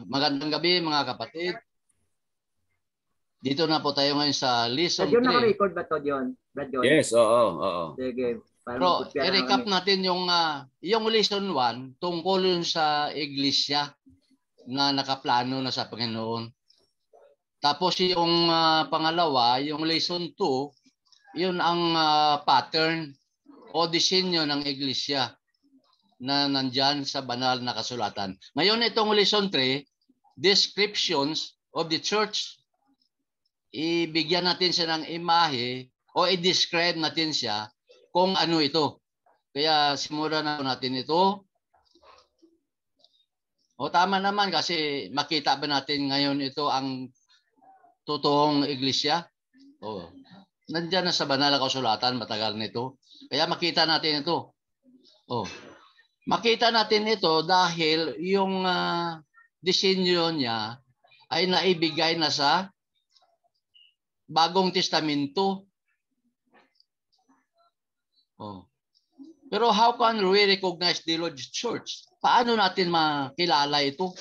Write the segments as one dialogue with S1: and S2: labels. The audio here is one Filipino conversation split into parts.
S1: Magandang gabi mga kapatid. Dito na po tayo ngayon sa lesson
S2: John,
S1: 3.
S2: naka-record ba to, John? Brad John?
S3: Yes, oo.
S2: Sige.
S1: Pero i-recap natin yung lesson 1 tungkol yun sa iglesia na nakaplano na sa Panginoon. Tapos yung pangalawa, yung lesson 2, yun ang pattern o disenyo ng iglesia na nandyan sa banal na kasulatan. Ngayon itong lesson 3, descriptions of the church. Ibigyan natin siya ng imahe o i-describe natin siya kung ano ito. Kaya simulan natin ito. O tama naman kasi makita ba natin ngayon ito ang totoong iglesia? O, nandiyan na sa banal na kasulatan, matagal nito. Kaya makita natin ito. O, makita natin ito dahil yung disenyo niya ay naibigay na sa Bagong Testamento. Oh. Pero how can we recognize the Lord's Church? Paano natin makilala ito?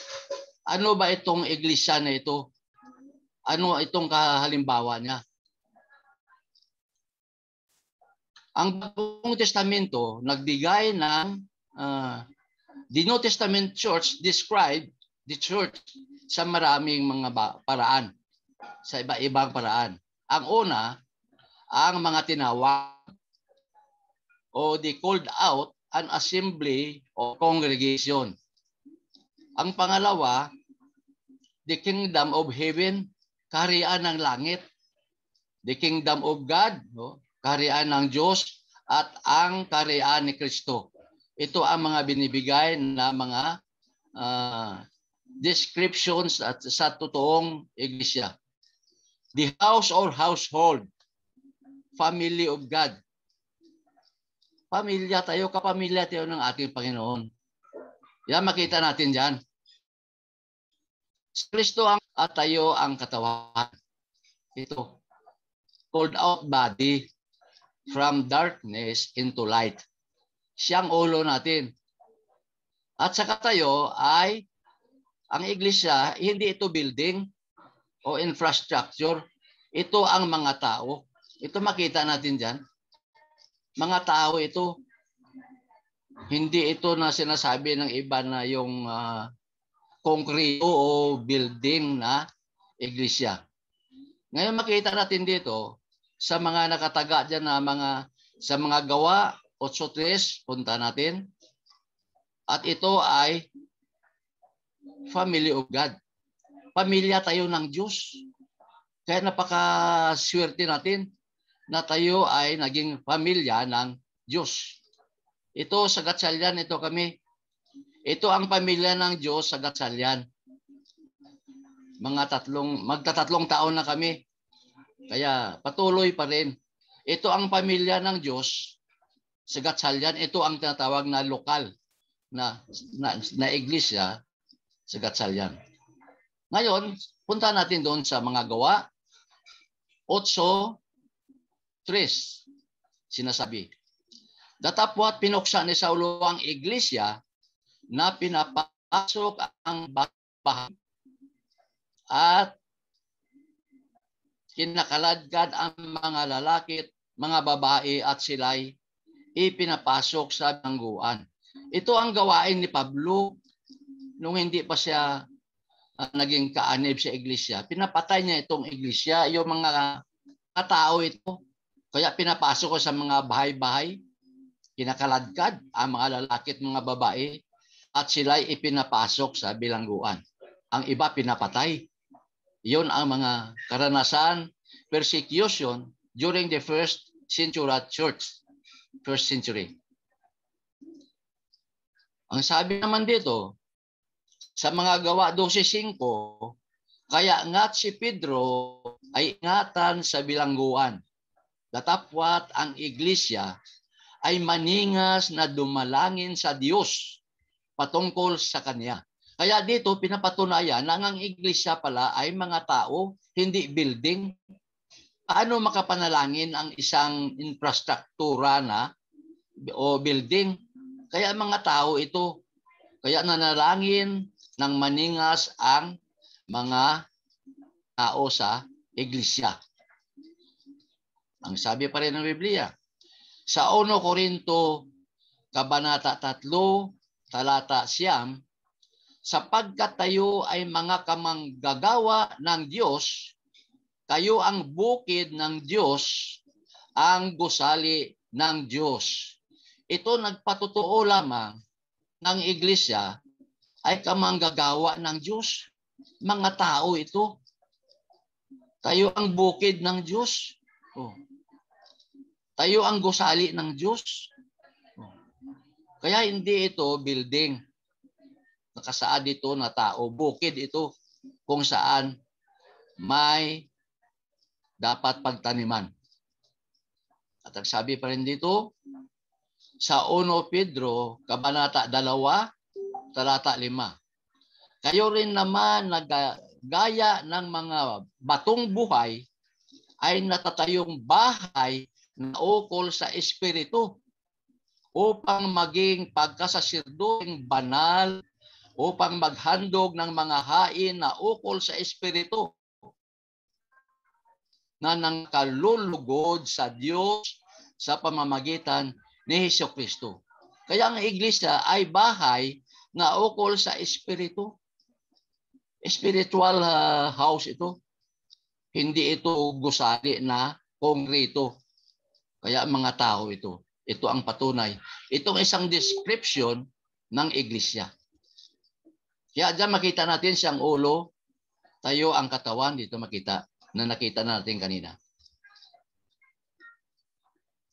S1: Ano ba itong iglesia na ito? Ano itong kahalimbawa niya? Ang Bagong Testamento nagbigay ng the New Testament Church describe the church sa maraming mga paraan. Sa iba-ibang paraan. Ang una, ang mga tinawag o the called out an assembly o congregation. Ang pangalawa, the kingdom of heaven, kaharian ng langit. The kingdom of God, kaharian ng Diyos at ang kaharian ni Kristo. Ito ang mga binibigay na mga descriptions at sa totoong iglesia. The house or household, family of God. Pamilya tayo, kapamilya tayo ng ating Panginoon. Yan, makita natin dyan. Si Kristo at tayo ang katawan. Ito. Called out body from darkness into light. Siyang ulo natin. At saka tayo ay, ang iglesia, hindi ito building o infrastructure. Ito ang mga tao. Ito makita natin dyan. Mga tao ito. Hindi ito na sinasabi ng iba na yung konkreto o building na iglesia. Ngayon makita natin dito sa mga nakataga dyan na sa mga gawa 8:3, punta natin. At ito ay family of God. Pamilya tayo ng Diyos. Kaya napakaswerte natin na tayo ay naging pamilya ng Diyos. Ito sa Gatchalian, ito kami. Ito ang pamilya ng Diyos sa Gatchalian. Magtatatlong taon na kami. Kaya patuloy pa rin. Ito ang pamilya ng Diyos sa Gatchalian. Ito ang tinatawag na lokal na iglesia sa Gatchalian. Ngayon, punta natin doon sa mga gawa. 8:3 sinasabi. Datapwat pinuksan ni Saulo ang iglesia na pinapasok ang bahay at kinakaladkad ang mga lalaki, mga babae at sila'y ipinapasok sa bilangguan. Ito ang gawain ni Pablo nung hindi pa siya naging kaanib sa iglesia. Pinapatay niya itong iglesia, yung mga katao ito. Kaya pinapasok ko sa mga bahay-bahay, kinakaladkad ang mga lalaki at mga babae at sila'y ipinapasok sa bilangguan. Ang iba pinapatay. Yun ang mga karanasan, persecution during the first century church. First century. Ang sabi naman dito, sa mga gawa 12:5, kaya ngat si Pedro ay ingatan sa bilangguan. Datapwat ang iglesia ay maningas na dumalangin sa Diyos patungkol sa Kanya. Kaya dito pinapatunayan na ang iglesia pala ay mga tao, hindi building. Paano makapanalangin ang isang infrastruktura o building? Kaya mga tao ito. Kaya nanalangin nang maningas ang mga tao sa iglesia. Ang sabi pa rin ng Biblia, sa 1 Korinto, Kabanata 3, Talata 9, sapagkat tayo ay mga kamanggagawa ng Diyos, kayo ang bukid ng Diyos, ang gusali ng Diyos. Ito nagpatotoo lamang ng iglesia ay kamanggagawa ng Diyos. Mga tao ito. Tayo ang bukid ng Diyos. Oh. Tayo ang gusali ng Diyos. Oh. Kaya hindi ito building. Nakasaad dito na tao. Bukid ito kung saan may dapat pagtaniman. At ang sabi pa rin dito, sa 1 Pedro, Kabanata 2, Talata 5. Kayo rin naman gaya ng mga batong buhay ay natatayong bahay na ukol sa Espiritu upang maging pagkasaserdoteng banal, upang maghandog ng mga hain na ukol sa Espiritu na nangkalulugod sa Diyos sa pamamagitan ni Hesukristo. Kaya ang iglesia ay bahay na ukol sa Espiritu. Spiritual house ito. Hindi ito gusali na konkreto. Kaya mga tao ito. Ito ang patunay. Itong isang description ng iglesia. Kaya dyan makita natin siyang ulo, tayo ang katawan, dito makita na nakita natin kanina.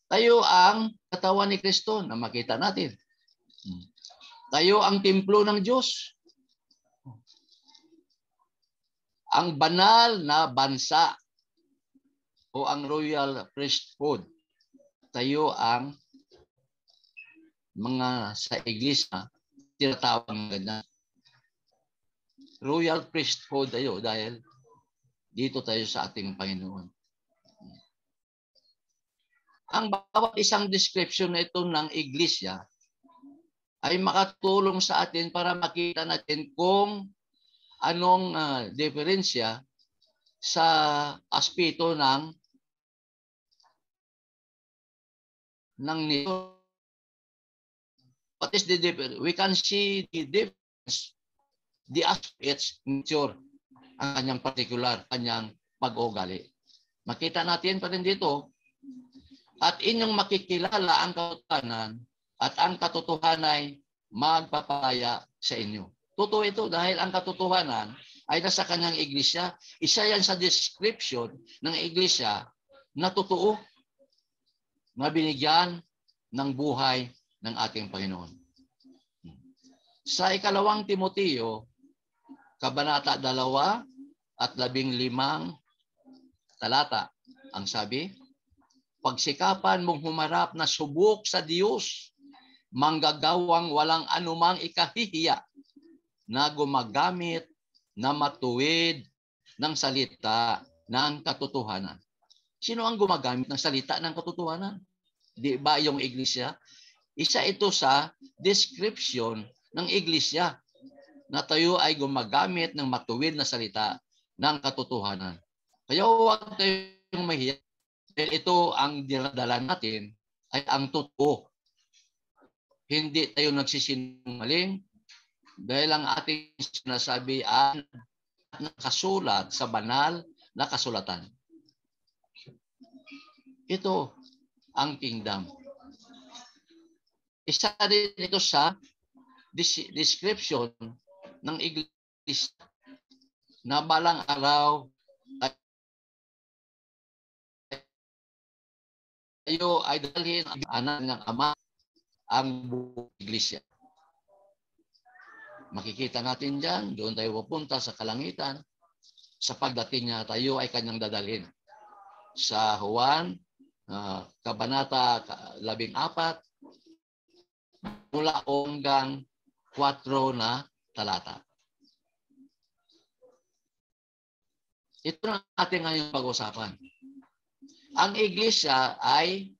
S1: Tayo ang katawan ni Kristo na makita natin. Tayo ang templo ng Diyos. Ang banal na bansa o ang royal priesthood. Tayo ang mga sa iglesia tinatawag ng ganyan. Royal priesthood tayo dahil dito tayo sa ating Panginoon. Ang bawat isang description na ito ng iglesia ay makatulong sa atin para makita natin kung anong diferensya sa aspeto ng nito. What is the difference? We can see the difference, the aspects, nature, ang kanyang particular, kanyang pag-ugali. Makita natin pa rin dito, at inyong makikilala ang katotohanan at ang katotohanan ay magpapalaya sa inyo. Totoo ito dahil ang katotohanan ay nasa kanyang iglesia. Isa yan sa description ng iglesia na totoo, na binigyan ng buhay ng ating Panginoon. Sa 2 Timoteo, Kabanata 2 at 15 talata, ang sabi, pagsikapan mong humarap na subok sa Diyos, manggagawang walang anumang ikahihiya na gumagamit na matuwid ng salita ng katotohanan. Sino ang gumagamit ng salita ng katotohanan? Di ba yung iglesia? Isa ito sa description ng iglesia na tayo ay gumagamit ng matuwid na salita ng katotohanan. Kaya huwag tayong mahiya. Ito ang dinadala natin ay ang totoo. Hindi tayo nagsisinungaling dahil ang ating sinasabi ay nakasulat sa banal na kasulatan. Ito ang kingdom. Isa rin ito sa description ng iglesia na balang araw tayo ay dalhin ang anak ng Ama ang buong iglesia. Makikita natin dyan, doon tayo pupunta sa kalangitan. Sa pagdating niya, tayo ay kanyang dadalhin. Sa Juan, Kabanata 14, mula hanggang 4 na talata. Ito na ating ngayong pag-usapan. Ang iglesia ay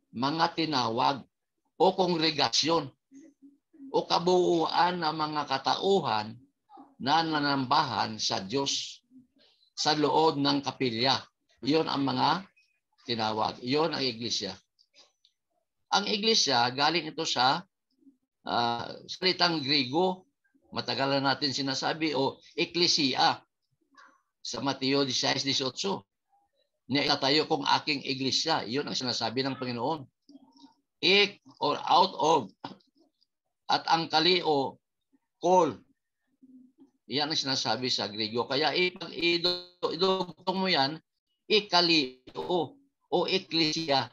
S1: mga tinawag o kongregasyon o kabuuan ng mga katauhan na nanambahan sa Diyos sa loob ng kapilya. Iyon ang mga tinawag. Iyon ang iglesia. Ang iglesia, galing ito sa salitang Griego, matagal na natin sinasabi, o eklesia. Sa Mateo 16:18. Naitatayo kong aking iglesia. Iyon ang sinasabi ng Panginoon. Ik or out of. At ang kalio, call. Iyan ang sinasabi sa Griego. Kaya idugtong mo yan, ikalio o eklesia.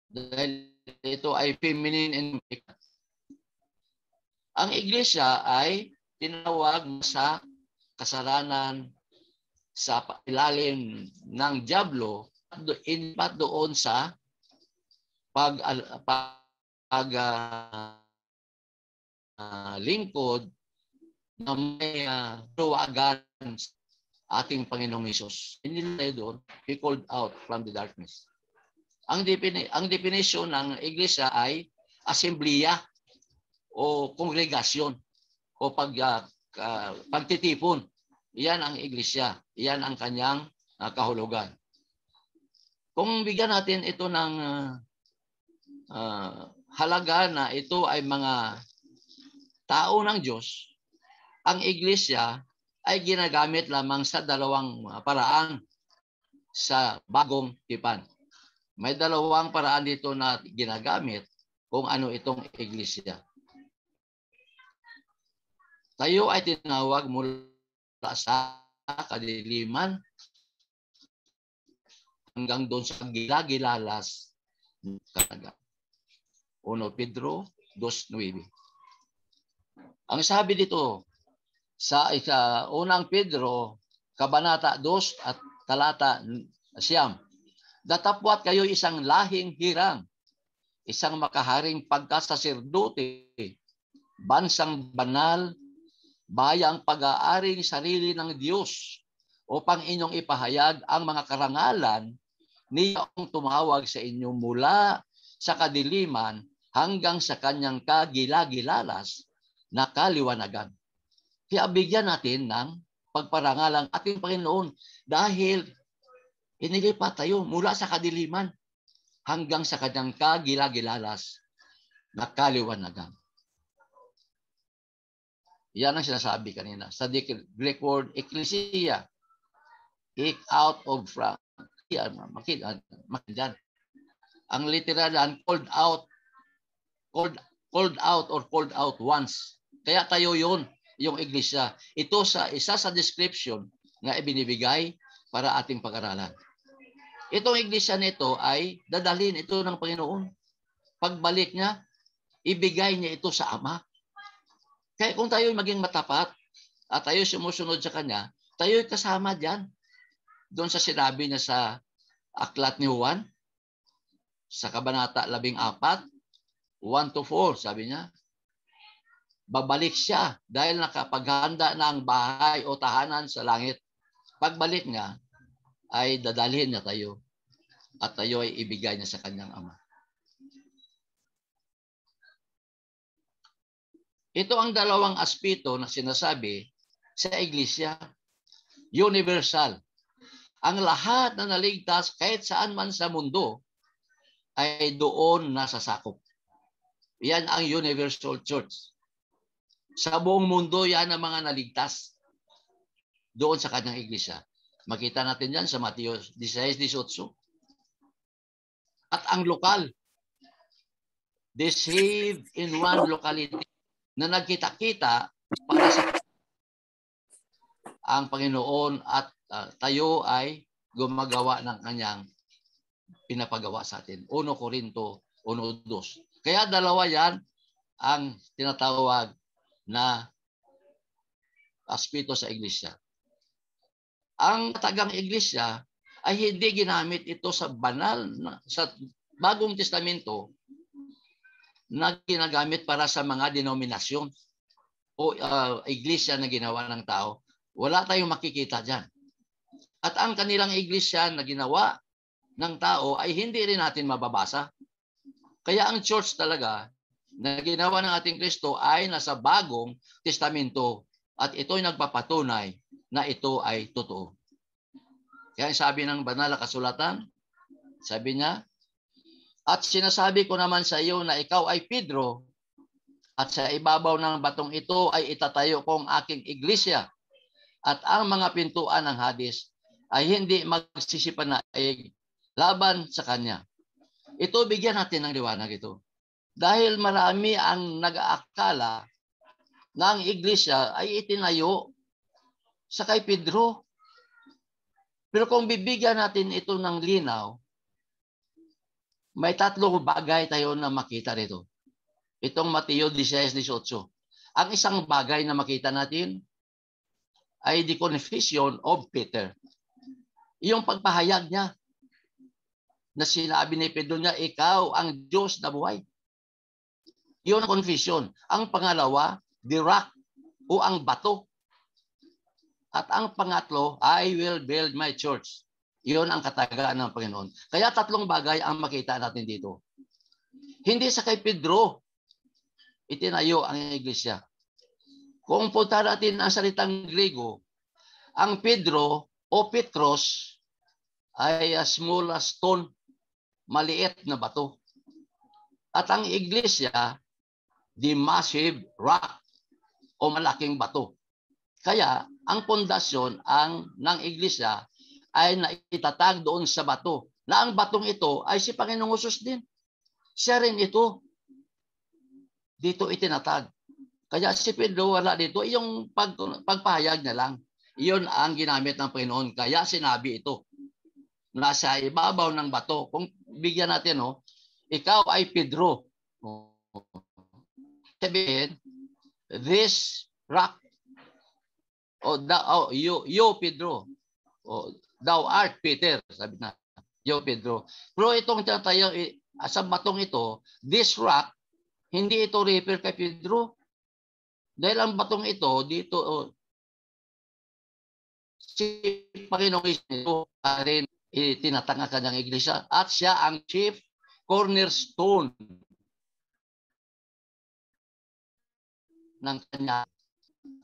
S1: Dahil ito ay feminine and ang iglesia ay tinawag sa kasalanan sa ilalim ng dyablo at doon sa lingkod na may tuwagan ating Panginoong Hesus. Hindi tayo doon. He called out from the darkness. Ang definition ng iglesia ay assemblea o kongregasyon o pagtitipon. Iyan ang iglesia. Iyan ang kanyang kahulugan. Kung bigyan natin ito ng halaga na ito ay mga tao ng Diyos, ang iglesia ay ginagamit lamang sa dalawang paraan sa bagong tipan. May dalawang paraan dito na ginagamit kung ano itong iglesia. Tayo ay tinawag mula sa kadiliman hanggang doon sa gilagilalas. 1 Pedro 2:9. Ang sabi dito sa 1 Pedro Kabanata 2 at talata 9, datapwat kayo isang lahing hirang, isang makaharing pagkasaserdute, bansang banal, bayang pag-aaring sarili ng Diyos, upang inyong ipahayag ang mga karangalan niyang tumawag sa inyo mula sa kadiliman hanggang sa kanyang kagilagilalas na kaliwanagan. Kaya bigyan natin ng pagparangalang ating Panginoon dahil inilipat tayo mula sa kadiliman hanggang sa kanyang kagilagilalas na kaliwanagan. Yan ang sinasabi kanina. Sa Greek word, ecclesia. Ik out of from. Makinan. Ang literal yan, called out or called out once. Kaya tayo yun, yung iglesia. Ito isa sa description na ibinibigay para ating pag-aralan. Itong iglesia nito ay dadalhin ito ng Panginoon. Pagbalik niya, ibigay niya ito sa Ama. Kaya kung tayo maging matapat at tayo sumusunod sa Kanya, tayo kasama diyan. Doon sa sinabi niya sa Aklat ni Juan, sa Kabanata 14, 1-4, sabi niya, babalik siya dahil nakapaghanda na ang bahay o tahanan sa langit. Pagbalik niya, ay dadalhin niya tayo at tayo ay ibigay niya sa kanyang Ama. Ito ang dalawang aspeto na sinasabi sa iglesia. Universal. Ang lahat na naligtas kahit saan man sa mundo ay doon nasasakop. Yan ang universal church. Sa buong mundo, yan ang mga naligtas doon sa kanyang iglesia. Makita natin yan sa Mateo 16:18. At ang lokal, they saved in one locality na nagkita-kita para sa ang Panginoon at tayo ay gumagawa ng kanyang pinapagawa sa atin. 1 Corinto 1:2. Kaya dalawa yan ang tinatawag na aspeto sa iglesia. Ang tagang iglesia ay hindi ginamit ito sa banal, sa Bagong Testamento na ginagamit para sa mga denominasyon o iglesia na ginawa ng tao. Wala tayong makikita dyan. At ang kanilang iglesia na ginawa ng tao ay hindi rin natin mababasa. Kaya ang church talaga na ginawa ng ating Kristo ay nasa bagong testamento at ito'y nagpapatunay na ito ay totoo. Kaya sabi ng banal na kasulatan, sabi niya, at sinasabi ko naman sa iyo na ikaw ay Pedro at sa ibabaw ng batong ito ay itatayo kong aking iglesia at ang mga pintuan ng Hades ay hindi magsisipanaig laban sa kanya. Ito, bigyan natin ng liwanag ito. Dahil marami ang nag-aakala na ang iglesia ay itinayo sa kay Pedro. Pero kung bibigyan natin ito ng linaw, may tatlong bagay tayo na makita rito. Itong Mateo 16:18. Ang isang bagay na makita natin ay the confession of Peter. Yung pagpahayag niya na sinabi ni Pedro niya, ikaw ang Diyos na buhay. Yun ang confession. Ang pangalawa, the rock o ang bato. At ang pangatlo, I will build my church. Yun ang katagaan ng Panginoon. Kaya tatlong bagay ang makita natin dito. Hindi sa kay Pedro itinayo ang iglesia. Kung punta natin ang salitang Grego, ang Pedro o Petros ay a small stone, maliit na bato. At ang iglesia, the massive rock o malaking bato. Kaya ang pundasyon ng iglesia ay naitatag doon sa bato. Na ang batong ito ay si Panginoong Hesus din. Siya rin ito. Dito itinatag. Kaya si Pedro wala dito. Yung pagpahayag na lang. Iyon ang ginamit ng Panginoon. Kaya sinabi ito. Nasa ibabaw ng bato. Kung bigyan natin, ikaw ay Pedro. Sabihin, this rock, you Pedro, thou art Peter, sabi na, you Pedro. Pero itong tayo, sa batong ito, this rock, hindi ito refer kay Pedro. Dahil ang batong ito, dito, si Panginoong Isus rin tinatanga kanyang iglesia at siya ang chief cornerstone ng kanya.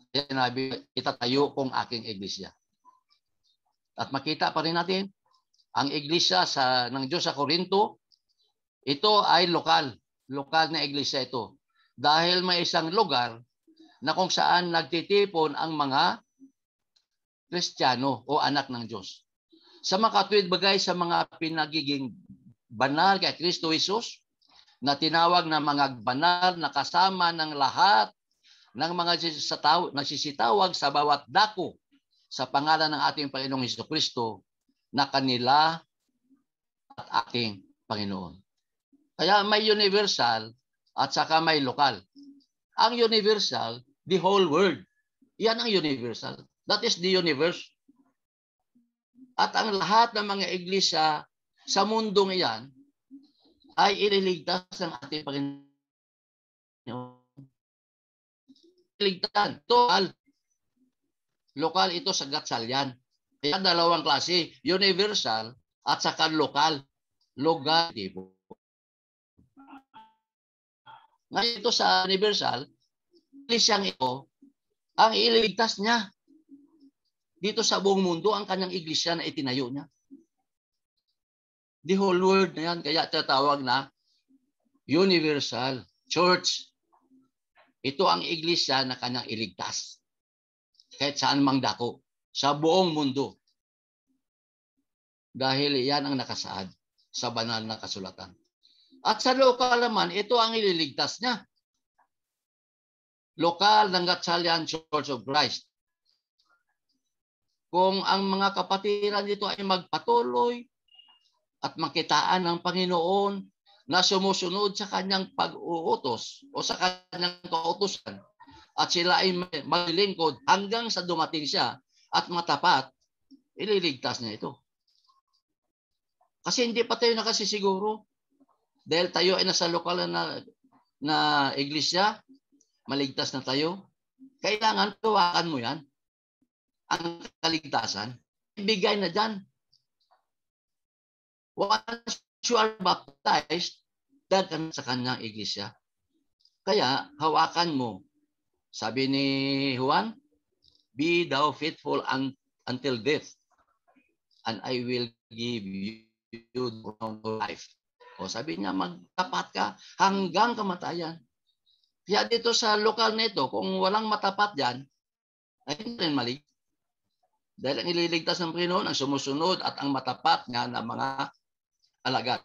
S1: Sinabi, itatayo kong aking iglesia. At makita pa rin natin, ang iglesia ng Diyos sa Corinto, ito ay lokal. Lokal na iglesia ito. Dahil may isang lugar na kung saan nagtitipon ang mga Kristiyano o anak ng Diyos. Sa makatuwid bagay sa mga pinagiging banal kay Kristo Jesus, na tinawag na mga banal na kasama ng lahat ng mga nagsisitawag sa bawat dako sa pangalan ng ating Panginoong Jesucristo na kanila at ating Panginoon. Kaya may universal at saka may lokal. Ang universal, the whole world. Yan ang universal. That is the universe. At ang lahat ng mga iglesia sa mundong iyan ay ililigtas ng ating Panginoon. Ililigtas. Lokal ito sa Gatsalyan. Kaya dalawang klase, universal at saka lokal. Logatibo. Ngayon ito sa universal, iglesyang ito, ang ililigtas niya. Dito sa buong mundo, ang kanyang iglesia na itinayo niya. The whole world na yan, kaya tatawag na universal church. Ito ang iglesia na kanyang iligtas. Kahit saan mang dako, sa buong mundo. Dahil yan ang nakasaad sa banal na kasulatan. At sa lokal naman, ito ang ililigtas niya. Lokal ng Gatsalyan Church of Christ. Kung ang mga kapatiran dito ay magpatuloy at makitaan ng Panginoon na sumusunod sa kanyang pag-uutos o sa kanyang kautusan at sila ay maglilingkod hanggang sa dumating siya at matapat, ililigtas niya ito. Kasi hindi pa tayo nakasisiguro. Dahil tayo ay nasa lokal na iglesia, maligtas na tayo. Kailangan tuwakan mo yan. Ang kaligtasan, ibigay na dyan. Once you are baptized, dagdag ka sa kanyang iglesia. Kaya hawakan mo. Sabi ni Juan, be thou faithful until death, and I will give you the crown of life. O sabi niya, magtapat ka hanggang kamatayan. Kaya dito sa lokal nito, kung walang matapat dyan, ay hindi rin mali. Dahil ang ililigtas ng Panginoon ang sumusunod at ang matapat nga ng mga alagad.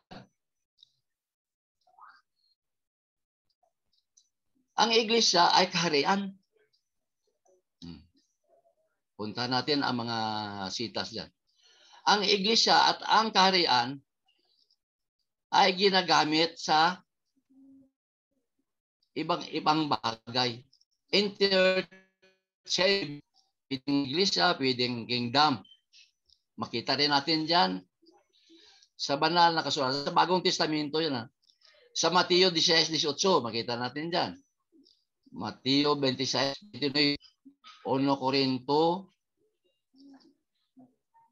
S1: Ang iglesia ay kaharian. Punta natin ang mga sitas dyan. Ang iglesia at ang kaharian ay ginagamit sa ibang bagay. Interchange, pwedeng iglesia, pwedeng kingdom. Makita rin natin dyan sa banal na kasulatan. Sa Bagong Testamento yan. Sa Mateo 16:18, makita natin dyan. Mateo 26:29, 1 Corinto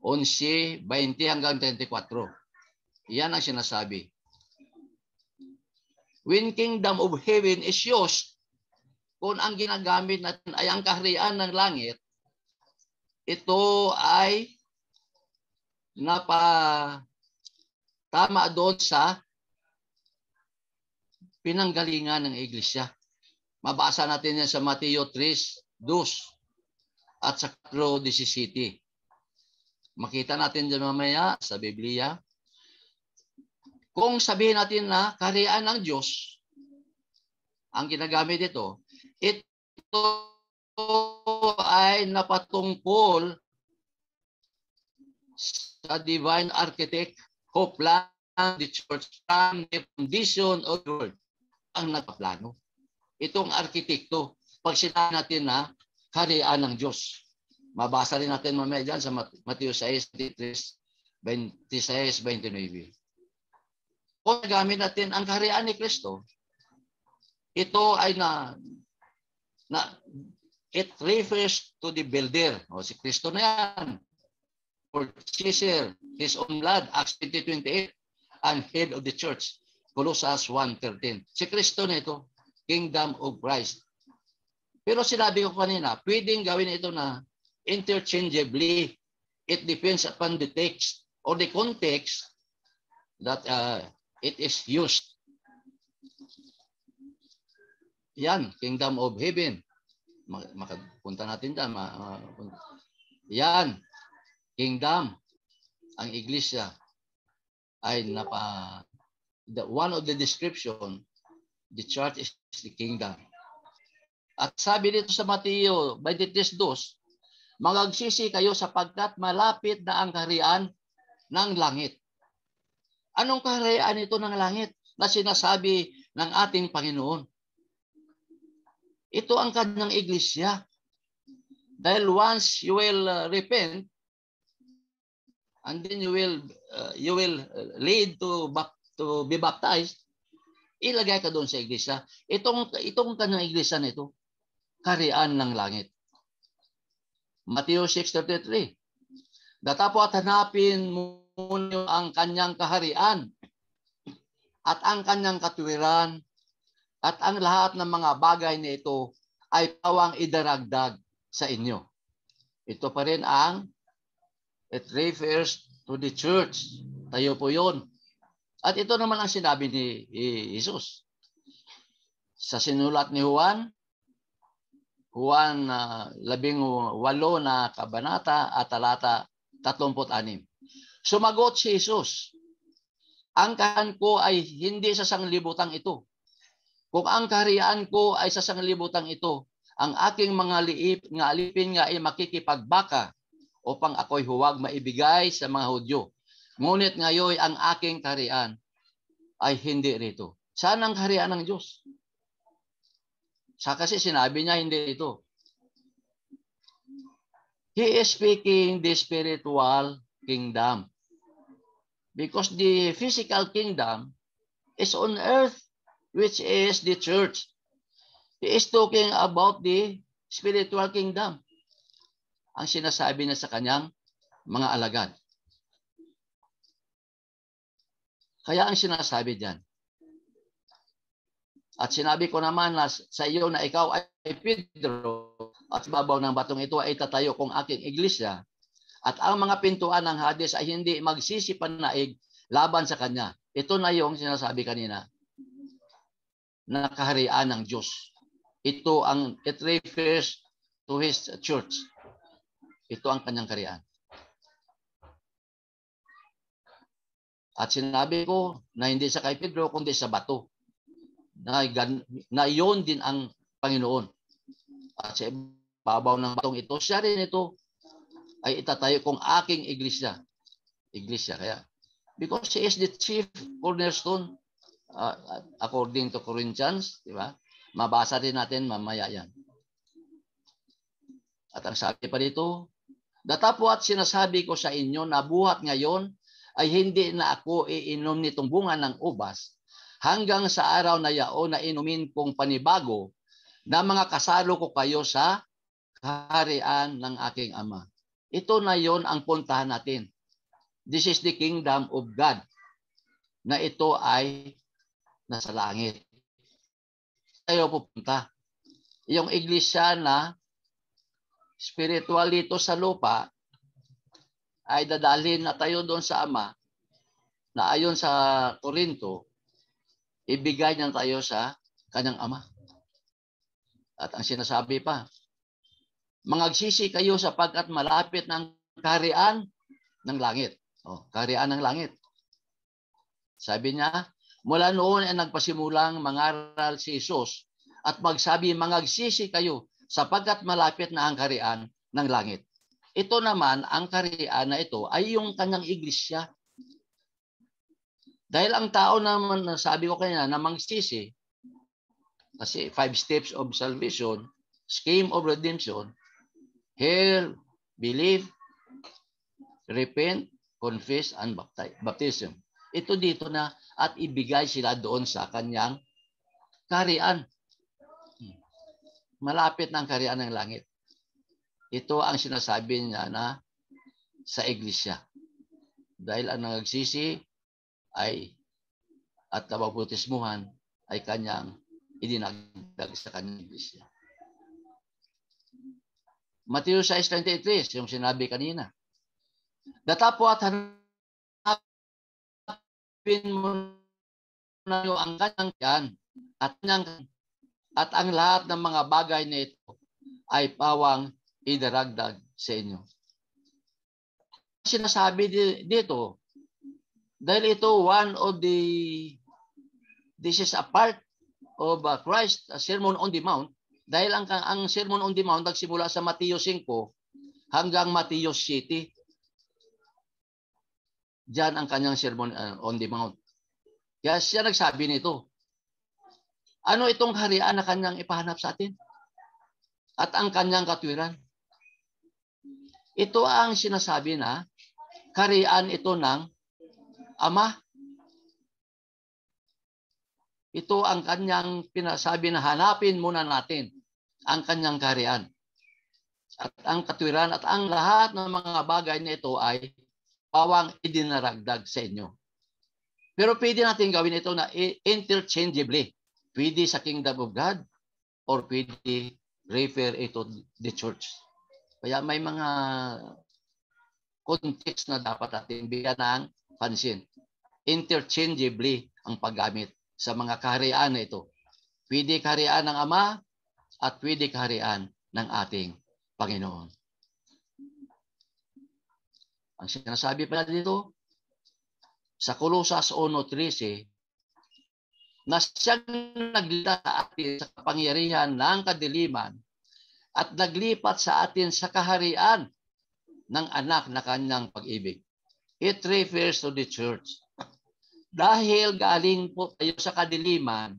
S1: 11:20 hanggang 34. Yan ang sinasabi. When kingdom of heaven is used, kung ang ginagamit natin ay ang kaharian ng langit, ito ay tama doon sa pinanggalingan ng iglesia. Mabasa natin yan sa Mateo 3:2 at sa 4:17. Makita natin dyan mamaya sa Biblia. Kung sabihin natin na kaharian ng Diyos, ang ginagamit ito ay napatungkol sa divine architect who planned the church from the foundation of the world. Ang nagpaplano. Itong arkitekto, pag sinabi natin na kaharian ng Diyos. Mabasa rin natin mamaya dyan sa Mateo 6:26-29. Kung nagamit natin ang kaharian ni Kristo, ito ay it refers to the builder. O si Kristo na yan. For Caesar, his own blood, Acts 20:28, and head of the church, Colossians 1:13. Si Kristo na ito, kingdom of Christ. Pero sinabi ko kanina, pwedeng gawin ito na interchangeably. It depends upon the text or the context that it is used. Yan, kingdom of heaven. Makapunta natin dyan. Yan, kingdom. Ang iglesia ay one of the description, the church is the kingdom. At sabi dito sa Mateo 23:2, magagsisi kayo sapagkat malapit na ang kaharian ng langit. Anong kaharian ito ng langit na sinasabi ng ating Panginoon? Ito ang kanyang iglesia. Dahil once you will repent, and then you will lead to be baptized, ilagay ka doon sa iglesia. Itong kanyang iglesia nito, kaharian ng langit. Mateo 6:33. Datapot hanapin mo ang kanyang kaharian at ang kanyang katuwiran at ang lahat ng mga bagay na ito ay pawang idaragdag sa inyo. Ito pa rin it refers to the church. Tayo po yun. At ito naman ang sinabi ni Jesus. Sa sinulat ni Juan 18 na kabanata at talata 36. Sumagot si Jesus, ang kaharian ko ay hindi sa sanglibutang ito. Kung ang kaharian ko ay sa sanglibutang ito, ang aking mga alipin nga ay makikipagbaka upang ako'y huwag maibigay sa mga Hudyo. Ngunit ngayon ang aking kaharian ay hindi rito. Saan ang kaharian ng Diyos? Kasi sinabi niya hindi ito. He is speaking the spiritual kingdom. Because the physical kingdom is on earth, which is the church. He is talking about the spiritual kingdom. Ang sinasabi niya sa kanyang mga alagad. Kaya ang sinasabi diyan, At sinabi ko naman na sa iyo na ikaw ay Pedro at sa babaw ng batong ito ay tatayo kong aking iglesia. At ang mga pintuan ng Hades ay hindi magsisipanaig laban sa kanya. Ito na yung sinasabi kanina na kaharian ng Diyos. It refers to His church. Ito ang kanyang kaharian. At sinabi ko na hindi sa kay Pedro kundi sa bato. Na iyon din ang Panginoon. At sa babaw ng batong ito, siya rin ito ay itatayo kong aking iglesia. Iglesia kaya. Because he is the chief cornerstone according to Corinthians, di ba? Mabasa din natin mamaya yan. At ang sabi pa dito, datapwat sinasabi ko sa inyo na buhat ngayon ay hindi na ako iinom nitong bunga ng ubas hanggang sa araw na yaon na inumin kong panibago na mga kasalo ko kayo sa kaharian ng aking Ama. Ito na yon ang puntahan natin. This is the kingdom of God na ito ay nasa langit. Tayo pupunta. Yung iglesia na spiritual dito sa lupa ay dadalhin na tayo doon sa Ama na ayon sa Korinto, ibigay niya tayo sa kanyang Ama. At ang sinasabi pa, mangagsisi kayo sapagkat malapit ng kaharian ng langit. Kaharian ng langit. Sabi niya, mula noon ay nagpasimulang mangaral si Jesus at magsabi, mangagsisi kayo sapagkat malapit na ang kaharian ng langit. Ito naman, ang kaharian na ito ay yung kanyang iglesia. Dahil ang tao naman, sabi ko kanina, na magsisi, kasi 5 steps of salvation, scheme of redemption, hear, believe, repent, confess, and baptism. Ito dito na at ibigay sila doon sa kanyang kaharian. Malapit na ang kaharian ng langit. Ito ang sinasabi niya na sa iglesia. Dahil ang nagsisi ay at nabautismuhan ay kanyang idinagdag sa kanyang iglesia. Matthew 6:23, yung sinabi kanina. Datapwat hanapin mo na ang kanyang yan at ang lahat ng mga bagay na ito ay pawang idaragdag sa inyo. Sinasabi dito, dahil ito this is a part of Christ Sermon on the Mount, dahil ang Sermon on the Mount nagsimula sa Mateo 5 hanggang Mateo 7. Diyan ang kanyang Sermon on the Mount. Kaya siya nagsabi nito, ano itong kaharian na kanyang ipahanap sa atin? At ang kanyang katwiran? Ito ang sinasabi na kaharian ito ng Ama. Ito ang kanyang pinasabi na hanapin muna natin ang kanyang kaharian. At ang katwiran at ang lahat ng mga bagay na ito ay pawang idinaragdag sa inyo. Pero pwede natin gawin ito na interchangeably. Pwede sa kingdom of God or pwede refer ito the church. Kaya may mga context na dapat natin bigyan ng pansin. Interchangeably ang paggamit sa mga kaharian na ito. Pwede kaharian ng Ama at pwede kaharian ng ating Panginoon. Ang sinasabi pa dito, sa Kolosas 1:13, na siyang naglita sa atin sa kapangyarihan ng kadiliman at naglipat sa atin sa kaharian ng anak na kanyang pag-ibig. It refers to the church. Dahil galing po tayo sa kadiliman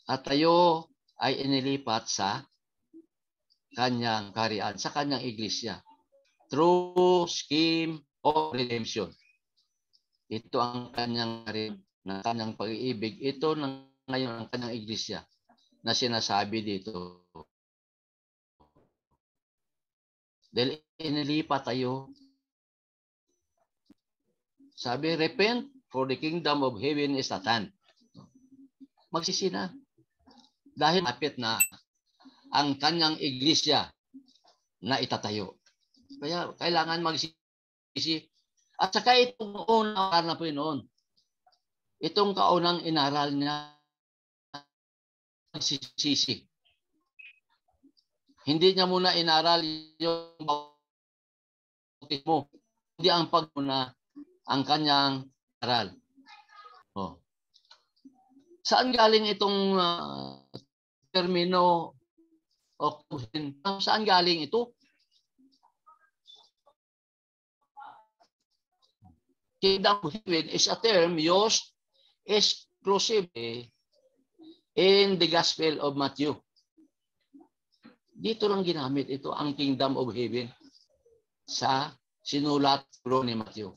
S1: at tayo ay inilipat sa kanyang kaharian, sa kanyang iglesia. Through scheme of redemption. Ito ang kanyang na kanyang pag-iibig. Ito ngayon ang kanyang iglesia na sinasabi dito. Dahil inilipat tayo, sabi, repent for the kingdom of heaven is at hand. Magsisi na. Dahil mapit na ang kanyang iglesia na itatayo. Kaya kailangan magsisi. At saka itong unang na po noon. Itong kaunang inaral niya, magsisisi. Hindi niya muna inaral yung bautismo. Hindi ang pagmuna ang kanyang aral. Oh. Saan galing itong termino o saan galing ito? Kingdom of heaven is a term used exclusively in the Gospel of Matthew. Dito lang ginamit ito ang kingdom of heaven sa sinulat ni Matthew.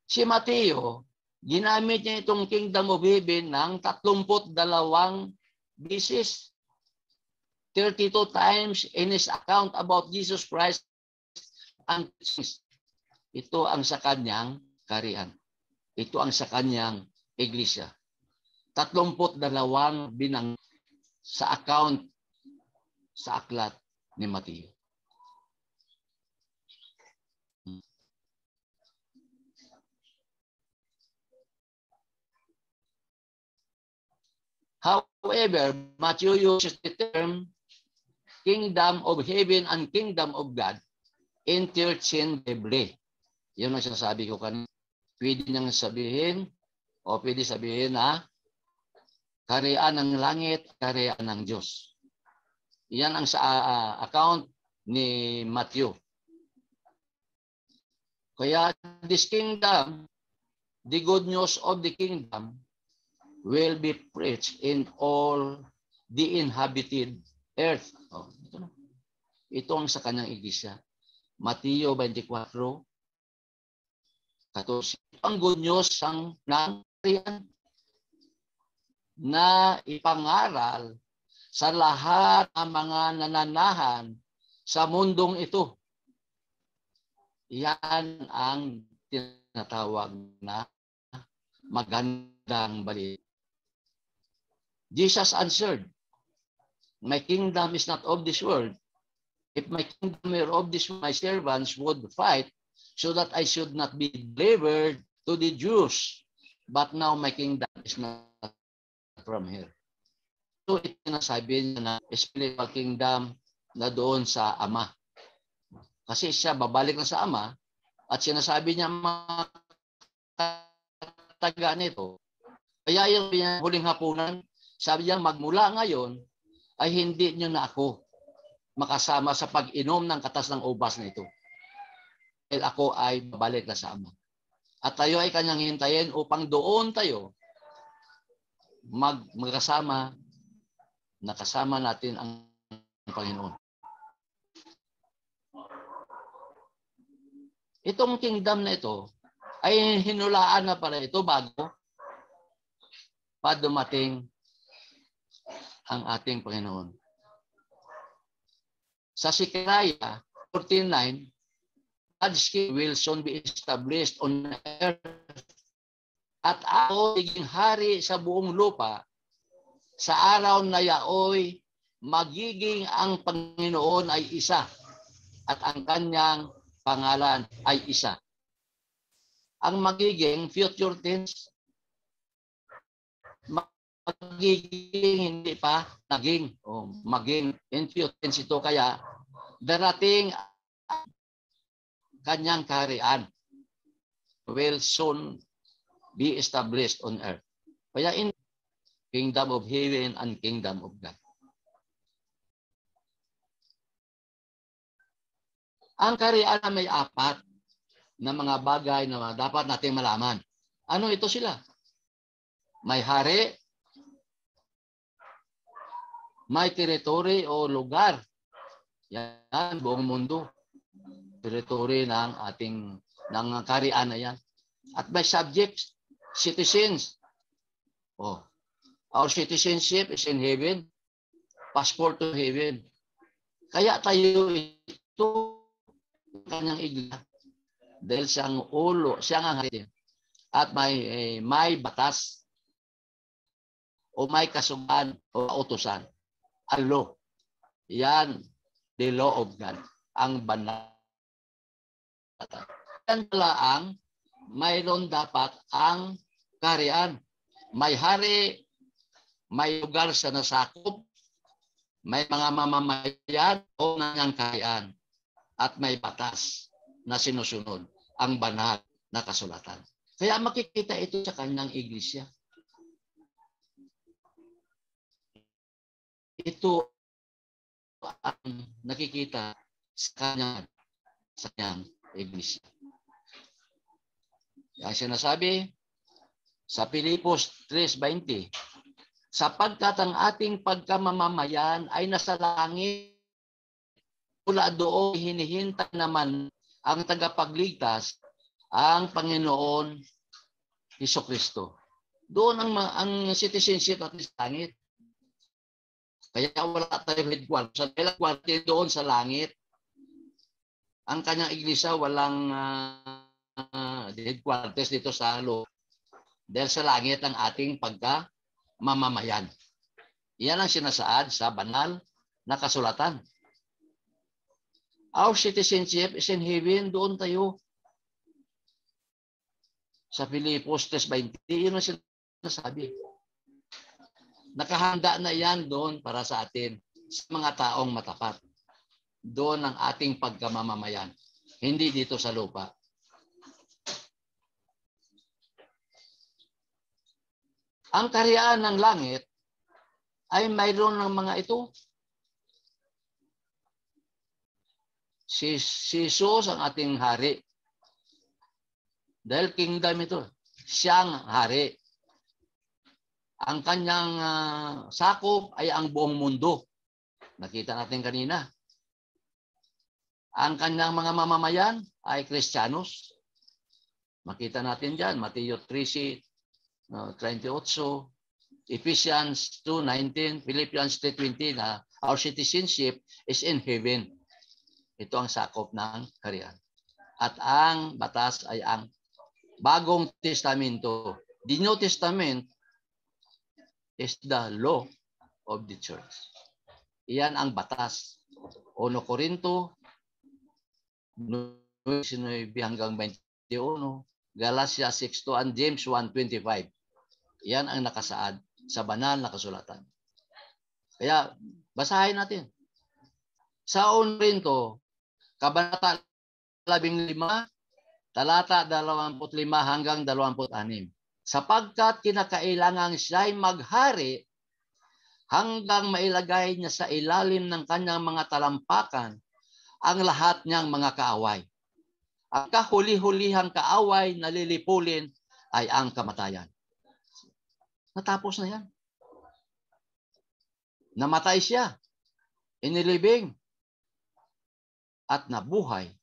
S1: Si Mateo, ginamit niya itong kingdom of heaven ng 32 beses. 32 times in his account about Jesus Christ and ito ang sa kanyang karian. Ito ang sa kanyang iglesia. 32 binang sa account sa aklat ni Mateo. However, Matthew uses the term kingdom of heaven and kingdom of God interchangeably. Yun ang sinasabi ko kanina. Pwede niyang sabihin o pwede sabihin na karian ng langit, karian ng Diyos. Yan ang sa account ni Matthew. Kaya this kingdom, the good news of the kingdom will be preached in all the inhabited earth. Oh, ito ang sa kanyang iglesia. Mateo 24, 14. Ang good news ng karian na ipangaral sa lahat ng mga nananahan sa mundong ito. Yan ang tinatawag na magandang balita. Jesus answered, "My kingdom is not of this world. If my kingdom were of this world, my servants would fight so that I should not be delivered to the Jews. But now my kingdom is not from here." So ito nasabi niya na spiritual kingdom na doon sa Ama. Kasi siya babalik na sa Ama at sinasabi niya mga taga nito. Kaya yung huling hapunan, sabi niya magmula ngayon ay hindi niyo na ako makasama sa pag-inom ng katas ng ubas na ito. Dahil ako ay babalik na sa Ama. At tayo ay kanyang hintayin upang doon tayo magkasama, nakasama natin ang Panginoon. Itong kingdom na ito ay hinulaan na pala ito bago pa dumating ang ating Panginoon. Sa Zechariah 14:9, God's kingdom will soon be established on earth at ako magiging hari sa buong lupa. Sa araw na yaoy, magiging ang Panginoon ay isa at ang kanyang pangalan ay isa. Ang magiging future tense, magiging hindi pa naging o maging in future tense ito, kaya darating kanyang kaharian will soon be established on earth. Kaya in kingdom of heaven and kingdom of God. Ang kaharian may apat na mga bagay na dapat nating malaman. Ano ito sila? May hari, may territory o lugar. Yan, buong mundo. Territory ng ating kaharian na yan. At may subjects, citizens. Oh, our citizenship is in heaven. Passport to heaven. Kaya tayo ito kanyang iglesia. Dahil siyang ulo, siyang ang hari. At may batas. o may kasugan o utusan. Ang law. Yan, the law of God. Ang banal. Yan pala ang mayroon dapat ang kaharian. May hari, may lugar sa nasakop, may mga mamamayan o nanyang kaharian, at may batas na sinusunod, ang banal na kasulatan. Kaya makikita ito sa kanyang iglesia. Ito ang nakikita sa kanyang iglesia. Ang sinasabi sa Pilipos 3:20, sapagkat ang ating pagkamamamayan ay nasa langit, mula doon hinihintay naman ang tagapagligtas, ang Panginoon Hesukristo. Doon ang citizenship natin sa langit. Kaya wala tayong headquarters. Sa headquarters doon sa langit. Ang kanyang iglesia walang headquarters dito sa lupa. Dahil sa langit ang ating pagkamamamayan. Iyan ang sinasaad sa banal na kasulatan. Our citizenship is in heaven. Doon tayo. Sa Pilipos 3:20, yun ang sinasabi. Nakahanda na yan doon para sa atin, sa mga taong matapat. Doon ang ating pagkamamamayan. Hindi dito sa lupa. Ang kaharian ng langit ay mayroon ng mga ito. Si Jesus ang ating hari. Dahil kingdom ito. Siyang hari. Ang kanyang sakop ay ang buong mundo. Nakita natin kanina. Ang kanyang mga mamamayan ay Kristiyanos. Makita natin dyan. Mateo 3:38, Ephesians 2:19, Philippians 3:20 na our citizenship is in heaven. Ito ang sakop ng kaharian. At ang batas ay ang Bagong Testamento. The New Testament is the law of the church. Iyan ang batas. 1 Corinto 9 hanggang 21, Galatia 6:2, and James 1:25. Iyan ang nakasaad sa banal na kasulatan. Kaya basahin natin. Sa 1 Corinto, Kabanata 15, talata 25 hanggang 26. Sapagkat kinakailangan siya'y maghari hanggang mailagay niya sa ilalim ng kanyang mga talampakan ang lahat niyang mga kaaway. Ang kahuli-hulihang kaaway na lilipulin ay ang kamatayan. Natapos na yan. Namatay siya. Inilibing. At nabuhay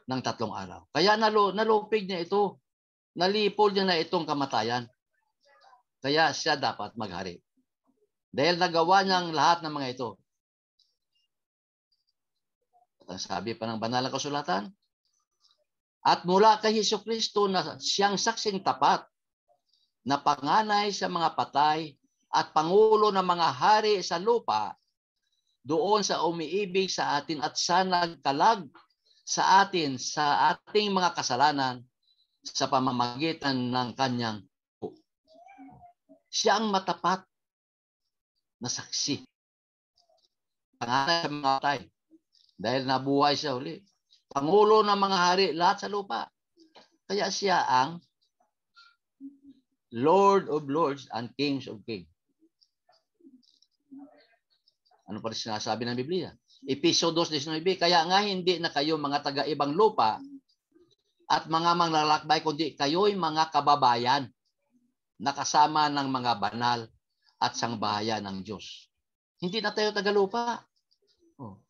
S1: ng 3 araw. Kaya nalupig niya ito. Nalipol niya na itong kamatayan. Kaya siya dapat maghari. Dahil nagawa niya ang lahat ng mga ito. At ang sabi pa ng banal na kasulatan, at mula kay Hesukristo na siyang saksing tapat, na panganay sa mga patay at pangulo ng mga hari sa lupa, doon sa umiibig sa atin at sa nagkalag sa atin sa ating mga kasalanan sa pamamagitan ng kanyang buhay. Siya ang matapat na saksi. Panganay sa mga patay dahil nabuhay siya uli. Pangulo ng mga hari lahat sa lupa. Kaya siya ang Lord of Lords and Kings of Kings. Ano pa rin sinasabi ng Biblia? Episeo 2:19, kaya nga hindi na kayo mga taga-ibang lupa at mga manlalakbay, kundi kayo'y mga kababayan na kasama ng mga banal at sangbahayan ng Diyos. Hindi na tayo taga-lupa. Oh.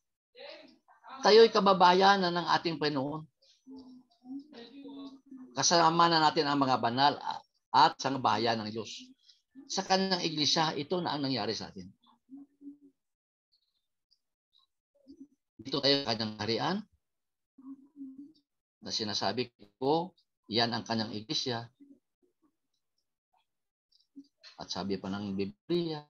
S1: Tayo'y kababayan na ng ating Panginoon. Kasama na natin ang mga banal at sangbahayan ng Diyos. Sa kanyang iglesia, ito na ang nangyari sa atin. Dito tayo kanyang harian na sinasabi ko, yan ang kanyang iglesia. At sabi pa ng Biblia,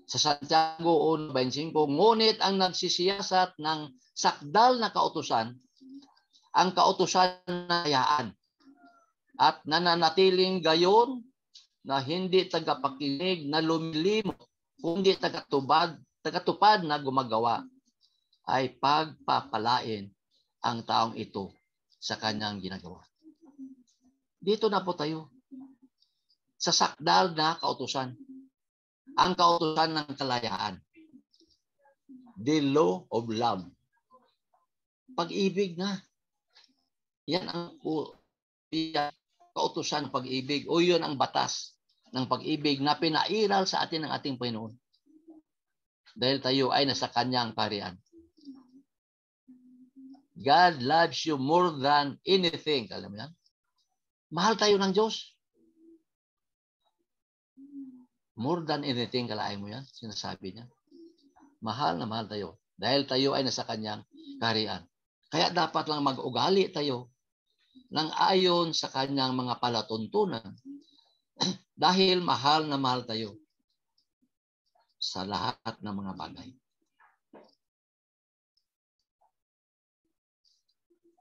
S1: sa Santiago 1:25, ngunit ang nagsisiyasat ng sakdal na kautusan, ang kautusan na hayaan, at nananatiling gayon na hindi tagapakinig na lumilimot, kundi tagatupad na gumagawa, ay pagpapalain ang taong ito sa kanyang ginagawa. Dito na po tayo. Sa sakdal na kautusan. Ang kautusan ng kalayaan. The law of love. Pag-ibig na. Yan ang kautusan ng pag-ibig. O yun ang batas ng pag-ibig na pinairal sa atin ng ating Panginoon. Dahil tayo ay nasa kanyang kaharian. God loves you more than anything. Alam mo yan? Mahal tayo ng Diyos. More than anything, kalahin mo yan. Sinasabi niya. Mahal na mahal tayo. Dahil tayo ay nasa kanyang kaharian. Kaya dapat lang mag-ugali tayo ng ayon sa kanyang mga palatuntunan. Dahil mahal na mahal tayo sa lahat ng mga bagay.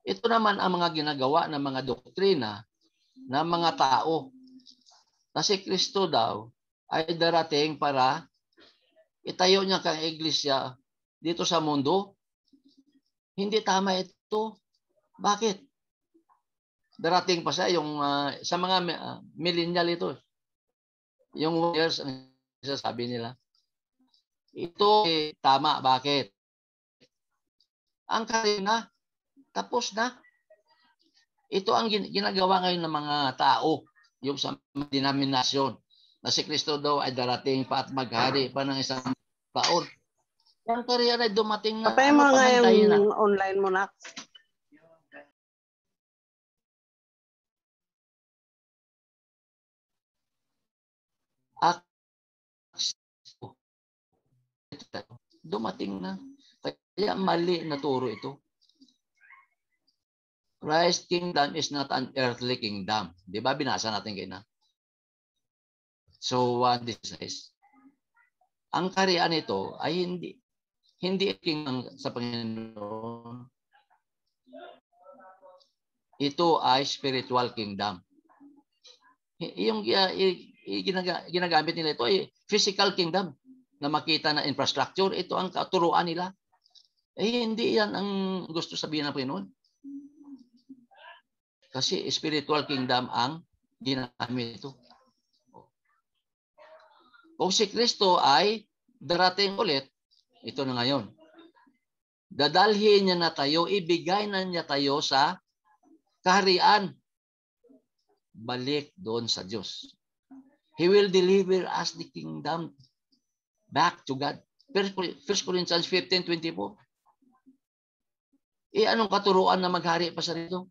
S1: Ito naman ang mga ginagawa ng mga doktrina ng mga tao. Na si Kristo daw ay darating para itayo niya kang iglesia dito sa mundo. Hindi tama ito. Bakit? Darating pa siya yung sa mga millennial ito. Yung years ang sasabi nila. Ito tama. Bakit? Ang karina, tapos na. Ito ang ginagawa ngayon ng mga tao, yung sa denominasyon, na si Kristo daw ay darating pa at maghari pa ng isang taon. Ang karera ay dumating na.
S3: Papay mo nga yung online mo na.
S1: Dumating na. Kaya mali na turo ito. Christ's kingdom is not an earthly kingdom. Di ba? Binasa natin kayo na. So, this is, ang kaharian nito ay hindi kingdom sa Panginoon. Ito ay spiritual kingdom. Yung ginagamit nila ito ay physical kingdom na makita na infrastructure. Ito ang katuruan nila. Hindi yan ang gusto sabihin ng Panginoon. Kasi spiritual kingdom ang ginamit ito. Kung si Kristo ay darating ulit, ito na ngayon. Dadalhin niya na tayo, ibigay na niya tayo sa kaharian. Balik doon sa Diyos. He will deliver us the kingdom back to God. 1 Corinthians 15:24. Anong katuruan na maghari pa sa rito?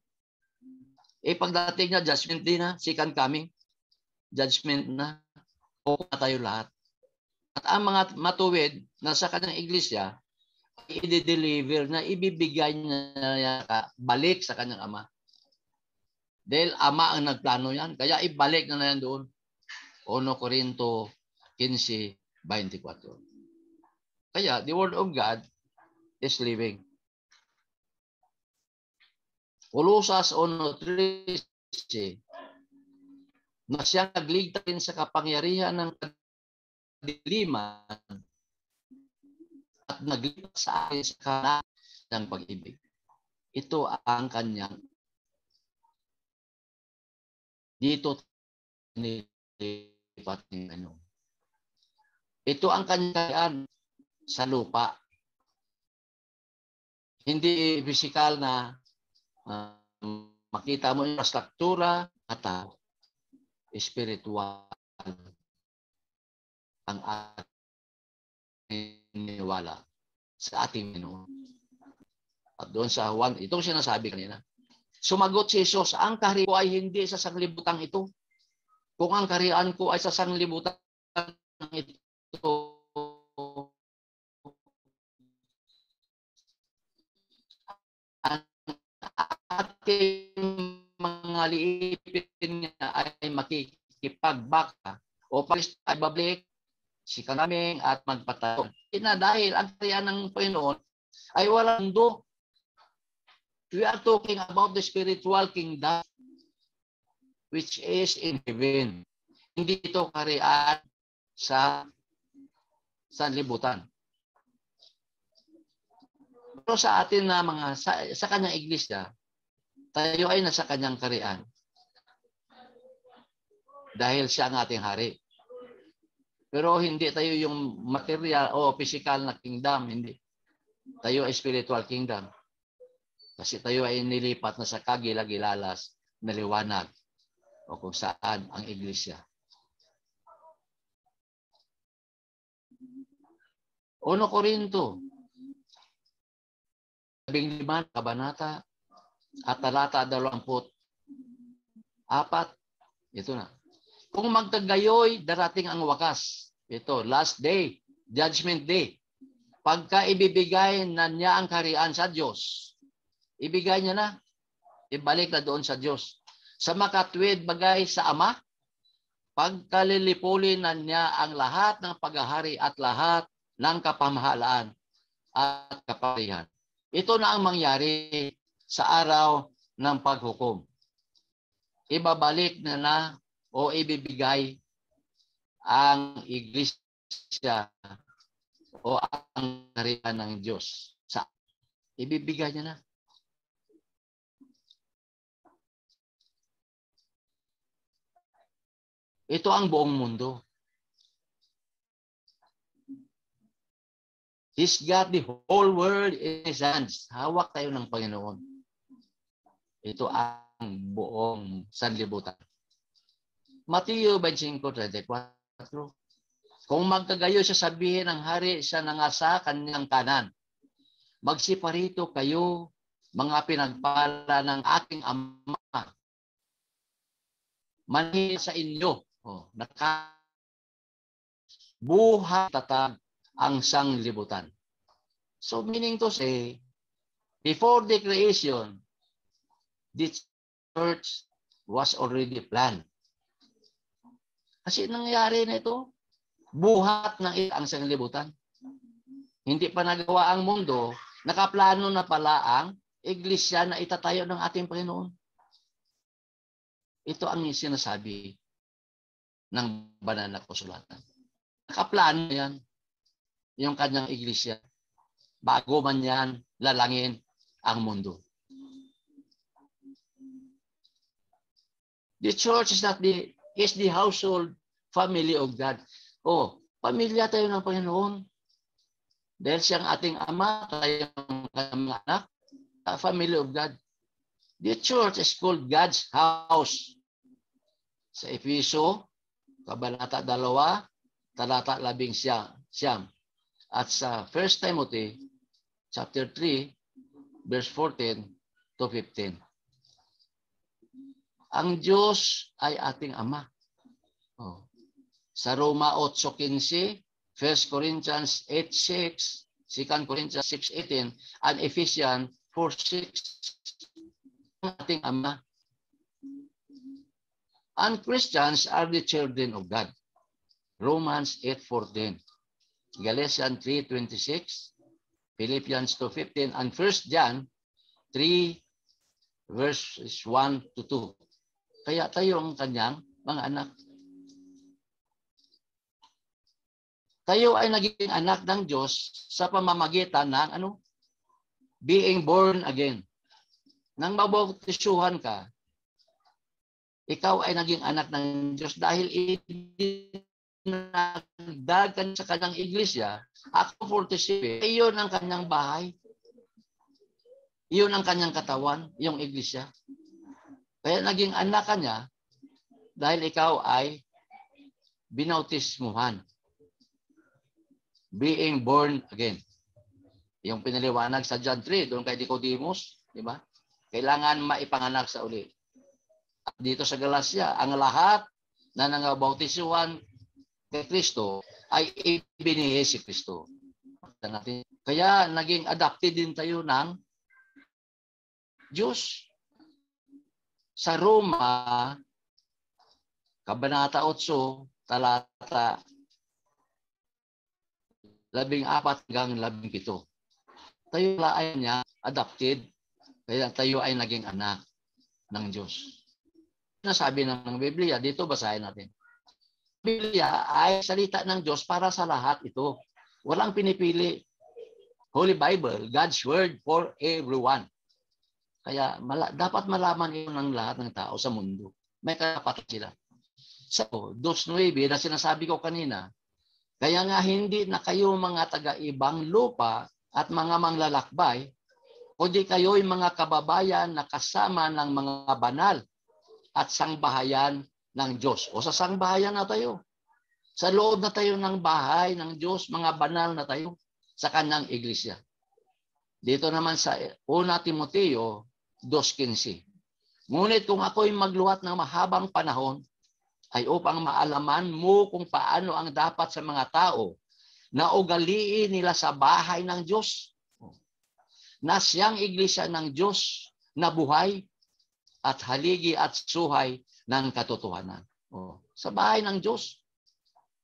S1: Pagdating niya, judgment din na, second coming. Judgment na. O tayo lahat. At ang mga matuwid na sa kanyang iglesia, i-deliver na ibibigay niya balik sa kanyang ama. Dahil ama ang nagplano yan. Kaya ibalik na yan doon. 1 Corinto 15:24. Kaya the word of God is living. Kolosas 1:13, na siyang nagligtas sa kapangyarihan ng kadiliman at naglipat sa akin sa kanan ng pag-ibig. Ito ang kanyang dito nilipat niya. Ito ang kanyang sa lupa. Hindi physical na makita mo yung infrastruktura at spiritual ang ating niwala sa ating Panginoon. At doon sa Juan, itong sinasabi kanina, sumagot si Jesus, ang kaharian ko ay hindi sa sanglibutan ito. Kung ang kaharian ko ay sa sanglibutan ito, ang ating mga liipin niya ay makikipagbaka o o pag ay babalik, sika namin at magpatayo. Na dahil ang kaharian ng Panginoon ay walang mundo. We are talking about the spiritual kingdom which is in heaven. Hindi ito kaharian sa sanlibutan. Pero sa atin na sa kanyang iglesia, tayo ay nasa kanyang kaharian. Dahil siya ang ating hari. Pero hindi tayo yung material o physical na kingdom. Hindi. Tayo ay spiritual kingdom. Kasi tayo ay nilipat na sa kagilagilalas na liwanag o kung saan ang iglesia. 1 Korinto 15 kabanata at talata 24. Ito na. Kung magtagayoy, darating ang wakas. Ito, last day, judgment day. Pagka ibibigay na niya ang kaharian sa Diyos, ibigay niya na, ibalik na doon sa Diyos. Sa makatwid bagay sa Ama, pagkalilipulin na niya ang lahat ng paghahari at lahat ng kapamahalaan at kaparihan. Ito na ang mangyari sa araw ng paghukom. Ibabalik na o ibibigay ang iglesia o ang kaharian ng Diyos. Ibibigay niya na. Ito ang buong mundo. He's got the whole world in His hands. Hawak tayo ng Panginoon. Ito ang buong sanlibutan. Mateo 25:34. Kung magkagayo siya sabihin ng hari siya na nga sa kanyang kanan, magsiparito kayo, mga pinagpala ng aking Ama. Manhin sa inyo. Buhay tatag ang sanglibutan. So meaning to say, before the creation, the church was already planned. Kasi nangyari na ito, buhat ng ang sanglibutan. Hindi pa nagawa ang mundo, nakaplano na pala ang iglesia na itatayo ng ating Panginoon. Ito ang sinasabi ng banal na kasulatan. Nakaplano yan, yung kanyang iglesia. Bago man yan, lalangin ang mundo. The church is the household family of God. Pamilya tayo ng Panginoon. Dahil siyang ating Ama, tayo ang mga anak, family of God. The church is called God's house. Sa Efeso, kabanata 2, talata 11. At sa 1 Timothy, chapter 3, verse 14 to 15. Ang Diyos ay ating Ama. Sa Roma 8:15, 1 Corinthians 8:6, 2 Corinthians 6:18, and Ephesians 4:6, ang ating Ama. And Christians are the children of God. Romans 8:14, Galatians 3:26, Philippians 2:15, and 1 John 3, verses 1 to 2. Kaya tayo ang kanyang mga anak. Tayo ay naging anak ng Diyos sa pamamagitan ng being born again. Nang mabautisyohan ka, ikaw ay naging anak ng Diyos dahil nagdagan sa kanyang iglesia. Ako 47, iyon ang kanyang bahay. Iyon ang kanyang katawan, yung iglesia. Kaya naging anak ka niya dahil ikaw ay binautismuhan. Being born again. Yung pinaliwanag sa John 3, doon kay Nicodemus, di ba? Kailangan maipanganak sa uli. At dito sa Galacia, ang lahat na nangabautisuhan kay Kristo ay ibinihi si Kristo. Kaya naging adopted din tayo ng Diyos. Sa Roma, kabanata 8, talata 14 hanggang 17. Tayo ay niya adopted, kaya tayo ay naging anak ng Diyos. Nasabi ng Biblia, dito basahin natin. Biblia ay salita ng Diyos para sa lahat ito. Walang pinipili. Holy Bible, God's Word for everyone. Kaya dapat malaman ito ng lahat ng tao sa mundo. May karapatan sila. So, 2:9 na sinasabi ko kanina, kaya nga hindi na kayo mga taga-ibang lupa at mga manglalakbay, kundi kayo'y mga kababayan na kasama ng mga banal at sangbahayan ng Diyos. O sa sangbahayan na tayo. Sa loob na tayo ng bahay ng Diyos, mga banal na tayo sa kanyang iglesia. Dito naman sa 1 Timoteo 2:15. Ngunit kung ako'y magluhat ng mahabang panahon, ay upang maalaman mo kung paano ang dapat sa mga tao na ugaliin nila sa bahay ng Diyos, na siyang iglesia ng Diyos na buhay at haligi at suhay ng katotohanan. Sa bahay ng Diyos,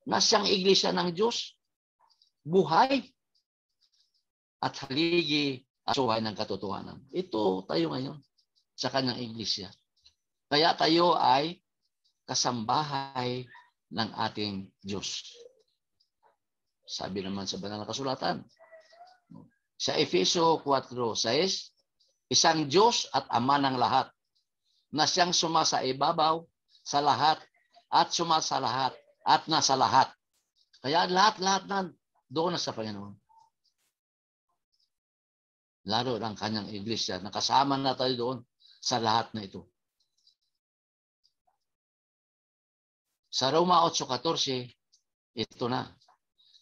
S1: na siyang iglesia ng Diyos, buhay at haligi at suhay ng katotohanan. Ito tayo ngayon sa kanyang iglesia. Kaya tayo ay kasambahay ng ating Diyos. Sabi naman sa banal na kasulatan, sa Efeso 4:6, isang Diyos at Ama ng lahat, na siyang sumasa ibabaw sa lahat at sumasa lahat at nasa lahat. Kaya lahat-lahat na doon na sa Panginoon. Lalo ng kanyang iglesia, nakasama na tayo doon sa lahat na ito. Sa Roma 8:14, ito na.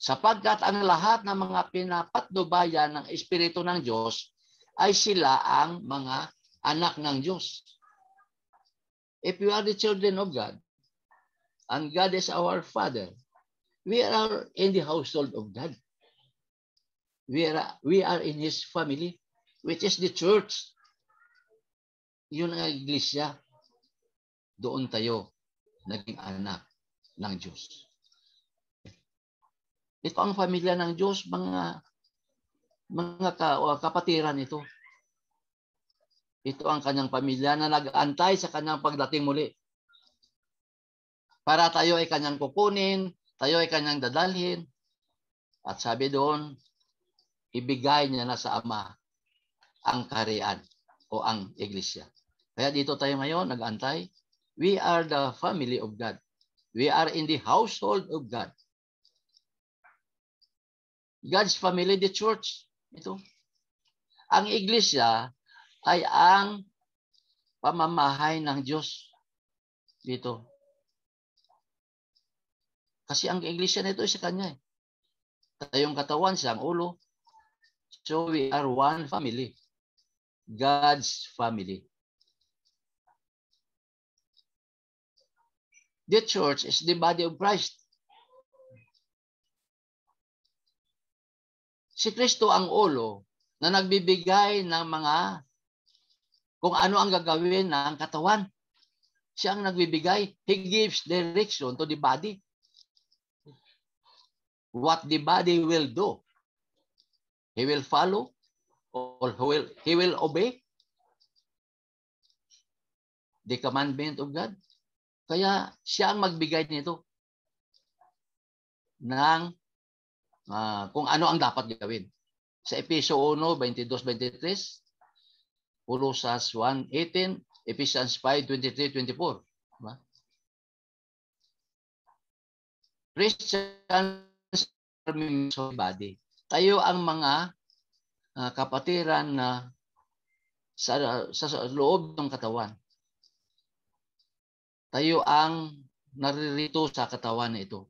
S1: Sapagkat ang lahat ng mga pinapatnubayan ng Espiritu ng Diyos ay sila ang mga anak ng Diyos. If we are the children of God, and God is our Father, we are in the household of God. We are in His family, which is the church. Yun ang iglesia. Doon tayo naging anak ng Diyos. Ito ang pamilya ng Diyos, mga kapatiran ito. Ito ang kanyang pamilya na nag-aantay sa kanyang pagdating muli. Para tayo ay kanyang kukunin, tayo ay kanyang dadalhin. At sabi doon, ibigay niya na sa Ama ang kaharian o ang iglesia. Kaya dito tayo ngayon, nag-aantay. We are the family of God. We are in the household of God. God's family, the church. Ito. Ang iglesia ay ang pamamahay ng Diyos. Dito. Kasi ang iglesia nito ay sa Kanya. Tayong katawan, siyang ulo. So we are one family. God's family. The church is the body of Christ. Si Kristo ang ulo na nagbibigay ng mga kung ano ang gagawin ng katawan. Siya ang nagbibigay. He gives direction to the body. What the body will do. He will follow or he will obey the commandment of God. Kaya siya ang magbigay nito ng kung ano ang dapat gawin. Sa Efeso 1:22-23, Colossus 1:18, Ephesians 5:23-24. Diba? Christians body. Tayo ang mga kapatiran na sa loob ng katawan. Tayo ang naririto sa katawan na ito.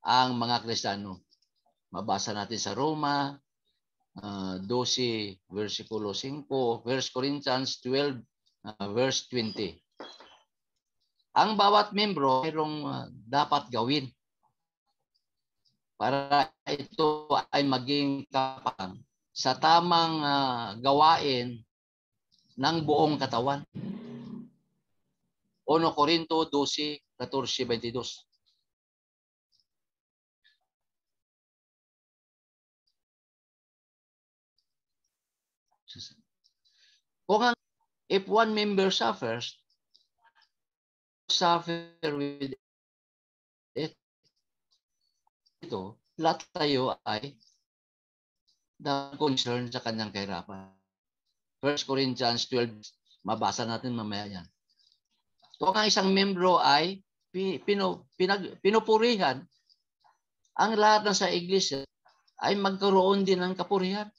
S1: Ang mga Kristiyano. Mabasa natin sa Roma 12, versikulo 5, 1 Corinthians 12, verse 20. Ang bawat membro mayroong dapat gawin para ito ay maging kapang sa tamang gawain ng buong katawan. 1 Corinto 12, 14, 22. If one member suffers, suffer with it. Ito, lahat tayo ay concern sa kanyang kahirapan. 1 Corinthians 12, mabasa natin mamaya yan. Kung ang isang membro ay pinupurihan, ang lahat ng sa iglesia ay magkaroon din ng kapurihan.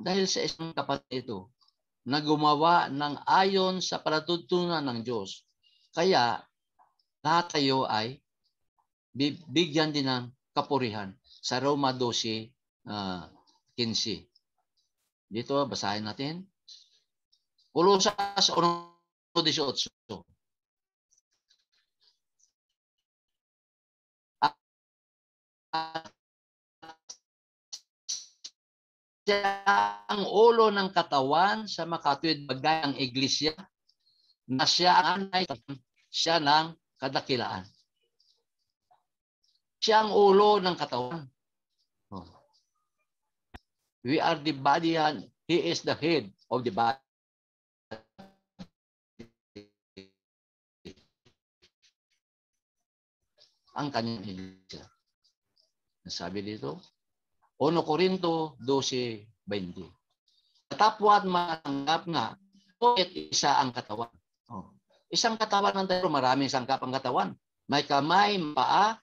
S1: Dahil sa isang kapatid ito na gumawa ng ayon sa palatuntunan ng Diyos. Kaya lahat tayo ay bigyan din ng kapurihan sa Roma 12:15. Dito, basahin natin. Kolosas 1:18. Siya ang ulo ng katawan sa makatuwid bagay ang iglesia na siya ang anay, siya ng kadakilaan. Siya ang ulo ng katawan. We are the body and He is the head of the body. Ang kanyang iglesia. Nasabi dito, 1 Corinto 12:20. Katapwat matanggap nga, isa ang katawan. Isang katawan ng tayo, maraming sangkap ang katawan. May kamay, paa,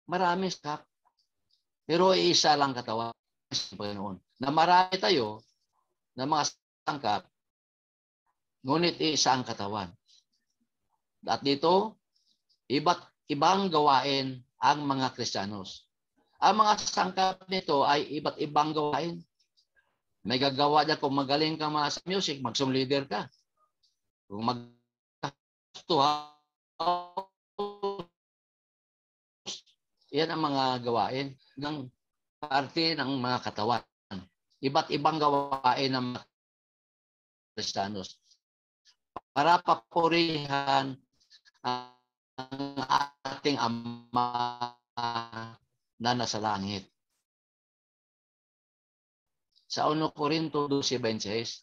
S1: maraming sangkap. Pero isa lang katawan sa Panginoon. Na marami tayo na mga sangkap, ngunit isa ang katawan. At dito, ibang gawain ang mga Kristiyanos. Ang mga sangkap nito ay iba't ibang gawain. May gagawa dyan kung magaling ka sa music, mag-song leader ka. Kung yan ang mga gawain ng parte ng mga katawan. Iba't ibang gawain ng mga Kristiyanos. Para papurihan ang ating Ama na nasa langit. Sa 1 Corinto 12:26,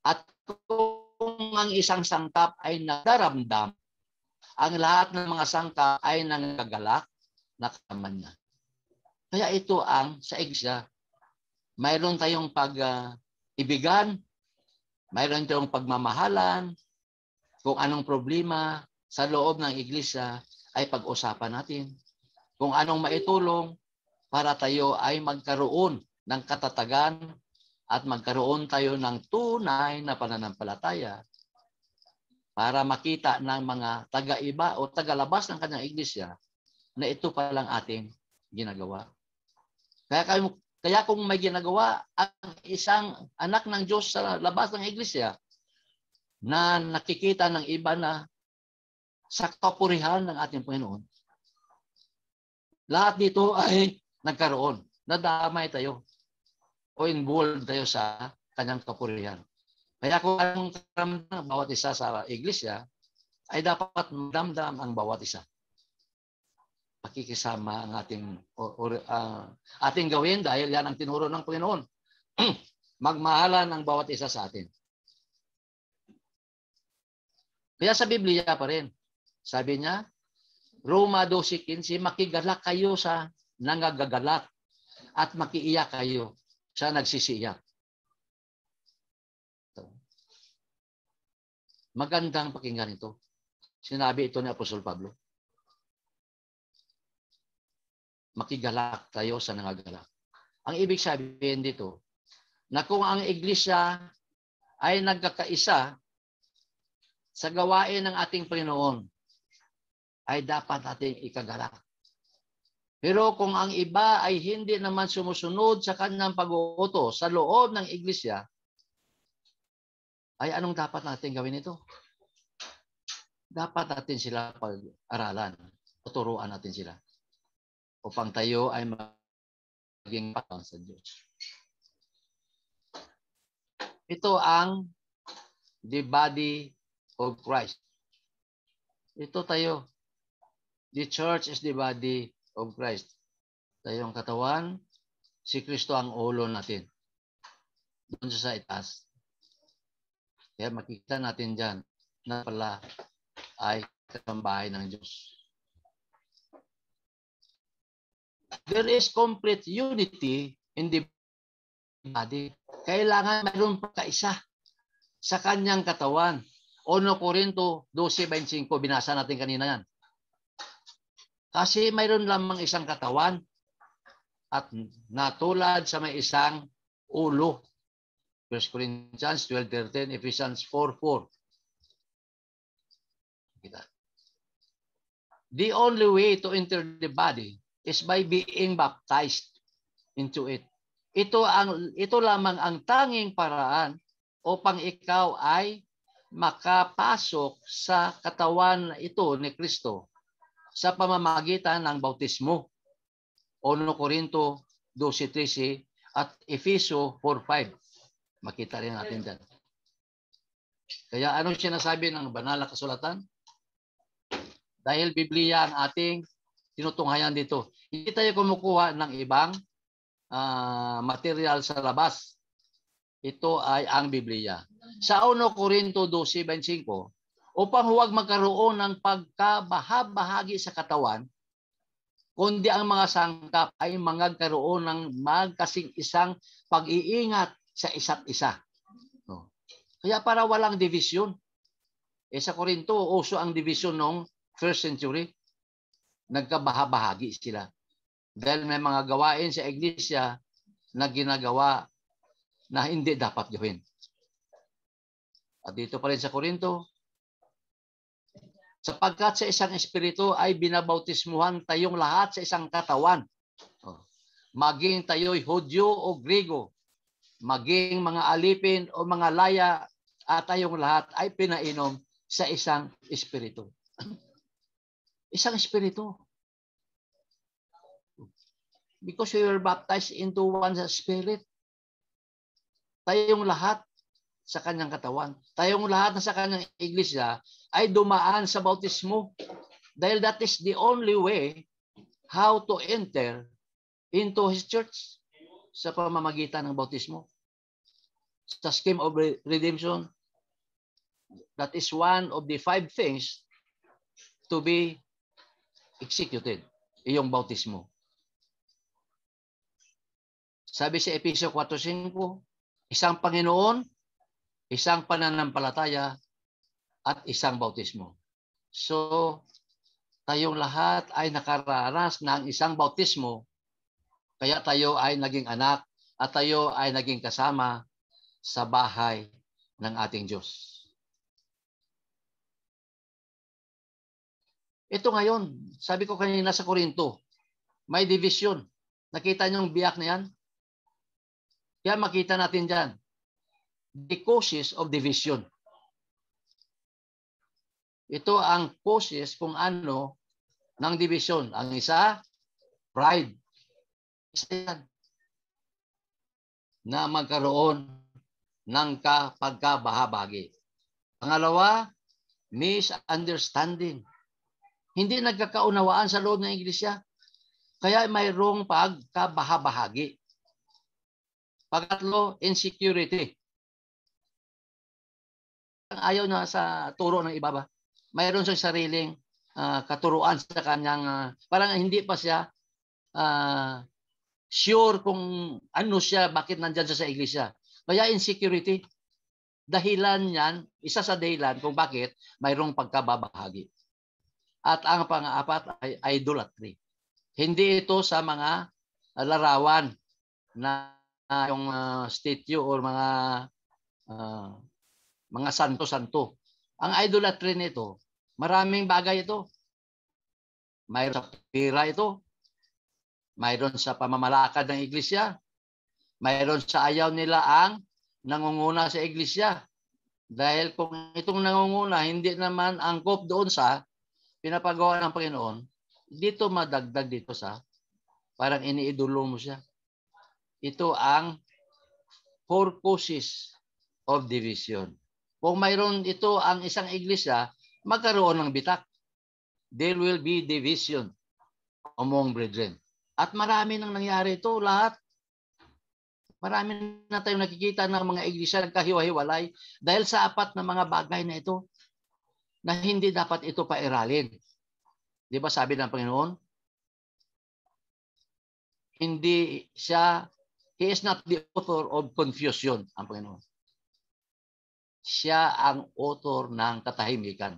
S1: at kung ang isang sangkap ay nadaramdam, ang lahat ng mga sangkap ay nanggagalak na kasama niya. Kaya ito ang sa iglesia. Mayroon tayong pag-ibigan, mayroon tayong pagmamahalan, kung anong problema sa loob ng iglesia ay pag-usapan natin. Kung anong maitulong para tayo ay magkaroon ng katatagan at magkaroon tayo ng tunay na pananampalataya para makita ng mga taga-iba o taga-labas ng kanyang iglesia na ito pa lang ating ginagawa. Kaya kung may ginagawa ang isang anak ng Diyos sa labas ng iglesia, na nakikita ng iba na sa kapurihan ng ating Panginoon. Lahat dito ay nagkaroon. Nadamay tayo o involved tayo sa kanyang kapurihan. Kaya kung anong karamdaman ng bawat isa sa iglesia, ay dapat damdam ang bawat isa. Pakikisama ang ating gawin dahil yan ang tinuro ng Panginoon. Magmahalan ang bawat isa sa atin. Kaya sa Biblia pa rin, sabi niya, Roma 12:15, makigalak kayo sa nangagagalak at makiiyak kayo sa nagsisiiyak. Magandang pakinggan ito. Sinabi ito ni Apostol Pablo. Makigalak kayo sa nangagalak. Ang ibig sabihin dito, na kung ang iglesia ay nagkakaisa sa gawain ng ating Panginoon, ay dapat ating ikagalak. Pero kung ang iba ay hindi naman sumusunod sa kanyang pag-uutos sa loob ng iglesia, ay anong dapat natin gawin ito? Dapat natin sila pag-aralan, tuturuan natin sila upang tayo ay maging patawang sa Diyos. Ito ang the body of Christ. Ito tayo. The church is the body of Christ. Tayong katawan, si Kristo ang ulo natin. Doon sa itaas. Kaya makikita natin dyan na pala ay kasambahay ng Diyos. There is complete unity in the body. Kailangan mayroon pagkaisa sa kanyang katawan. 1 Corinto 12:25, binasa natin kanina yan. Kasi mayroon lamang isang katawan at natulad sa may isang ulo. 1 Corinthians 12:13, Ephesians 4:4. The only way to enter the body is by being baptized into it. Ito lamang ang tanging paraan upang ikaw ay makapasok sa katawan na ito ni Kristo sa pamamagitan ng bautismo. 1 Corinto 12:13 at Efeso 4:5. Makita rin natin dyan. Kaya anong sinasabi ng banal na kasulatan? Dahil Biblia ang ating tinutunghayan dito. Hindi tayo kumukuha ng ibang material sa labas. Ito ay ang Biblia. Sa 1 Corinto 12:25, upang huwag magkaroon ng pagkabahabahagi sa katawan, kundi ang mga sangkap ay magkaroon ng magkasing isang pag-iingat sa isa't isa. Kaya para walang division. Sa Corinto, uso ang division noong first century. Nagkabahabahagi sila. Dahil may mga gawain sa iglesia na ginagawa na hindi dapat gawin. At dito pa rin sa Corinto, sapagkat sa isang espiritu ay binabautismuhan tayong lahat sa isang katawan. Maging tayo'y Hudyo o Grego, maging mga alipin o mga laya, at tayong lahat ay pinainom sa isang espiritu. Isang espiritu. Because we were baptized into one spirit. Tayong lahat sa kanyang katawan. Tayong lahat na sa kanyang iglesia ay dumaan sa bautismo. Dahil that is the only way how to enter into His church sa pamamagitan ng bautismo. Sa scheme of redemption, that is one of the 5 things to be executed. Iyong bautismo. Sabi sa Efeso 4:5, isang Panginoon, isang pananampalataya, at isang bautismo. So, tayong lahat ay nakaranas ng isang bautismo, kaya tayo ay naging anak at tayo ay naging kasama sa bahay ng ating Diyos. Ito ngayon, sabi ko kanina sa Corinto, may division. Nakita niyo yung biyak na yan? Kaya makita natin dyan, the causes of division. Ito ang causes kung ano ng division. Ang isa, pride. Isa yan. Na magkaroon ng pagkabahabagi. Pangalawa, misunderstanding. Hindi nagkakaunawaan sa loob ng iglesia. Kaya mayroong pagkabahabahagi. Pangatlo, insecurity. Ayaw na sa turo ng iba ba? Mayroon siyang sariling katuruan sa kanyang, parang hindi pa siya sure kung ano siya, bakit nandyan siya sa iglesia. Kaya insecurity. Dahilan yan, isa sa dahilan kung bakit mayroong pagkababahagi. At ang pang-apat ay idolatry. Hindi ito sa mga larawan na yung statue or mga santo-santo. Ang idolatry nito, maraming bagay ito. Mayroon sa pira ito. Mayroon sa pamamalakad ng iglesia. Mayroon sa ayaw nila ang nangunguna sa iglesia. Dahil kung itong nangunguna, hindi naman angkop doon sa pinapagawa ng Panginoon, dito madagdag dito sa parang iniidolo mo siya. Ito ang 4 causes of division. Kung mayroon ito ang isang iglesia, magkaroon ng bitak. there will be division among brethren. At marami nang nangyari ito lahat. Marami na tayong nakikita ng mga iglesia nagkahiwa-hiwalay dahil sa apat na mga bagay na ito na hindi dapat ito pairalin. Di ba sabi ng Panginoon? He is not the author of confusion, ang Panginoon. Siya ang author ng katahimikan.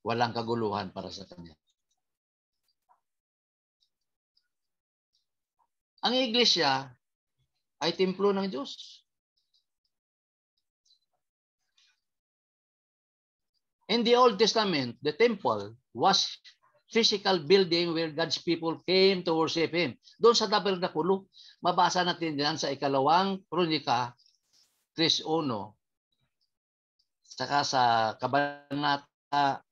S1: Walang kaguluhan para sa Kanya. Ang iglesia ay templo ng Diyos. In the Old Testament, the temple was physical building where God's people came to worship Him. Doon sa tabernakulo, mabasa natin yan sa 2 Kronika 3:1, saka sa Kabanata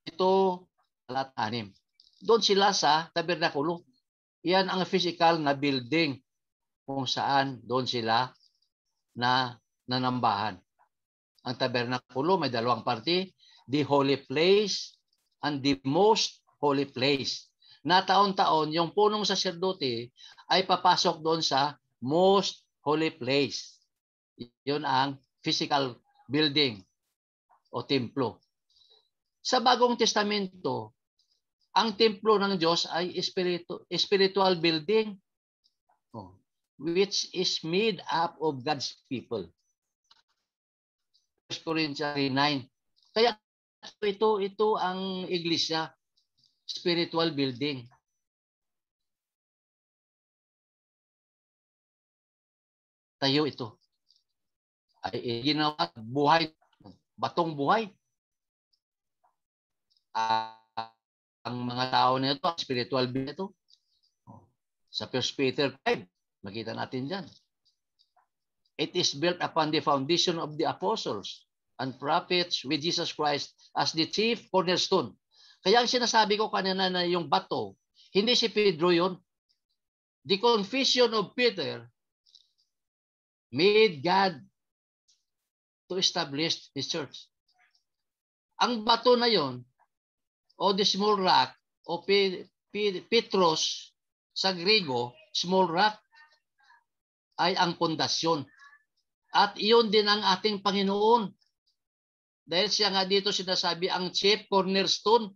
S1: ito, talat 6. Doon sila sa tabernakulo. Yan ang physical na building kung saan doon sila na nanambahan. Ang tabernakulo may dalawang parte, the holy place and the most holy place. Na taon-taon, yung punong saserdote ay papasok doon sa most holy place. Yun ang physical building o templo. Sa Bagong Testamento, ang templo ng Diyos ay spiritual building which is made up of God's people. 1 Corinthians 9. Kaya ito ang iglesia, spiritual building. Tayo ito ay ginawa buhay, batong buhay. Ang mga tao na ito, spiritual being ito. Sa 1 Peter 5, makita natin dyan. It is built upon the foundation of the apostles and prophets with Jesus Christ as the chief cornerstone. Kaya ang sinasabi ko kanina na yung bato, hindi si Pedro yun. The confession of Peter made God to establish His church. Ang bato na yon, o the small rock, o Petros sa Griego, small rock, ay ang pundasyon. At iyon din ang ating Panginoon. Dahil siya nga dito sinasabi ang chief cornerstone.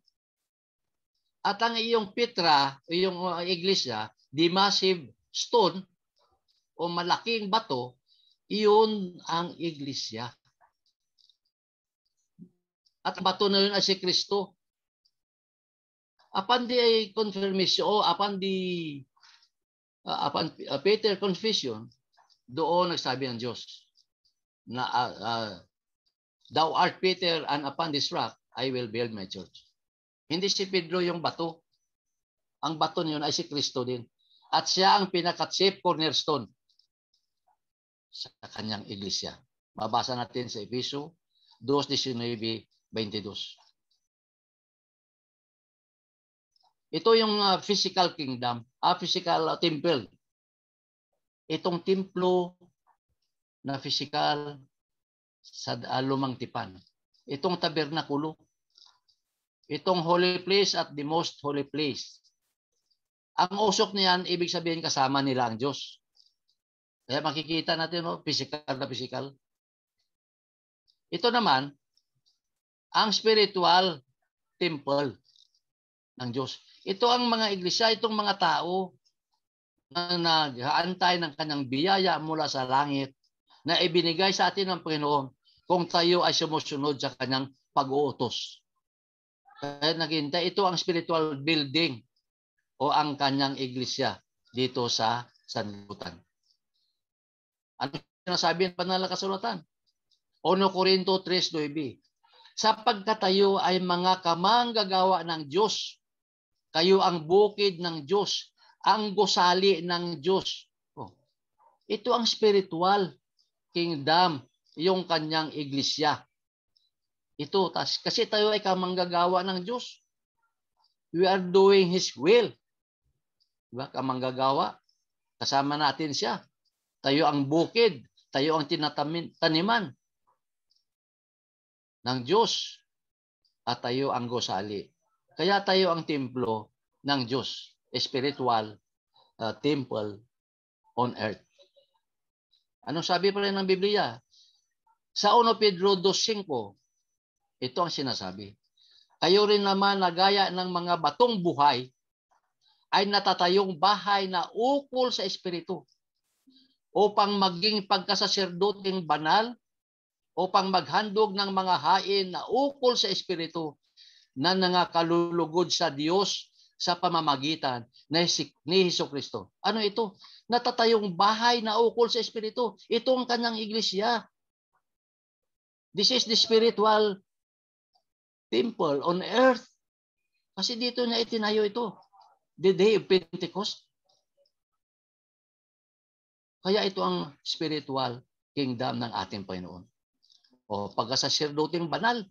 S1: At ang iyong Petra, iyong iglesia, the massive stone, o malaking bato, iyon ang iglesia. At ang bato na yun ay si Kristo. Upon the confirmation, upon Peter confession, doon nagsabi ng Diyos na thou art Peter and upon this rock I will build my church. Hindi si Pedro yung bato. Ang bato niyon ay si Kristo din. At siya ang pinaka-chief cornerstone sa kanyang iglesia. Mabasa natin sa Efeso 2:19-22. Ito yung physical kingdom, physical temple. Itong templo na physical sa lumang tipan. Itong tabernakulo. Itong holy place at the most holy place. Ang usok niyan, ibig sabihin kasama nila ang Diyos. Kaya makikita natin, physical na physical. Ito naman, ang spiritual temple ng Diyos. Ito ang mga iglesia, itong mga tao na nag-aantay ng kanyang biyaya mula sa langit na ibinigay sa atin ng Panginoon kung tayo ay sumusunod sa kanyang pag-uutos. Kaya naghintay, ito ang spiritual building o ang kanyang iglesia dito sa sanlibutan. Ano sinasabi ng banal na kasulatan? 1 Corinto 3:9. Sapagkat tayo ay mga kamanggagawa ng Diyos. Kayo ang bukid ng Diyos, ang gusali ng Diyos. Ito ang spiritual kingdom, yung kanyang iglesia. Ito, kasi tayo ay kamanggagawa ng Diyos. We are doing His will. Diba? Kamanggagawa. Kasama natin siya. Tayo ang bukid. Tayo ang taniman ng Diyos. At tayo ang gusali Kaya tayo ang templo ng Diyos, spiritual temple on earth. Anong sabi pa rin ng Biblia? Sa 1 Pedro 2:5, ito ang sinasabi. Kayo rin naman na gaya ng mga batong buhay ay natatayong bahay na ukol sa Espiritu upang maging pagkasaserdoteng banal, upang maghandog ng mga hain na ukol sa Espiritu na nangakalulugod sa Diyos sa pamamagitan ni Hesukristo. Ano ito? Natatayong bahay na ukol sa Espiritu. Ito ang kanyang iglesia. This is the spiritual temple on earth. Kasi dito niya itinayo ito. The day of Pentecost. Kaya ito ang spiritual kingdom ng ating Panginoon. O pagkasaserdoteng banal.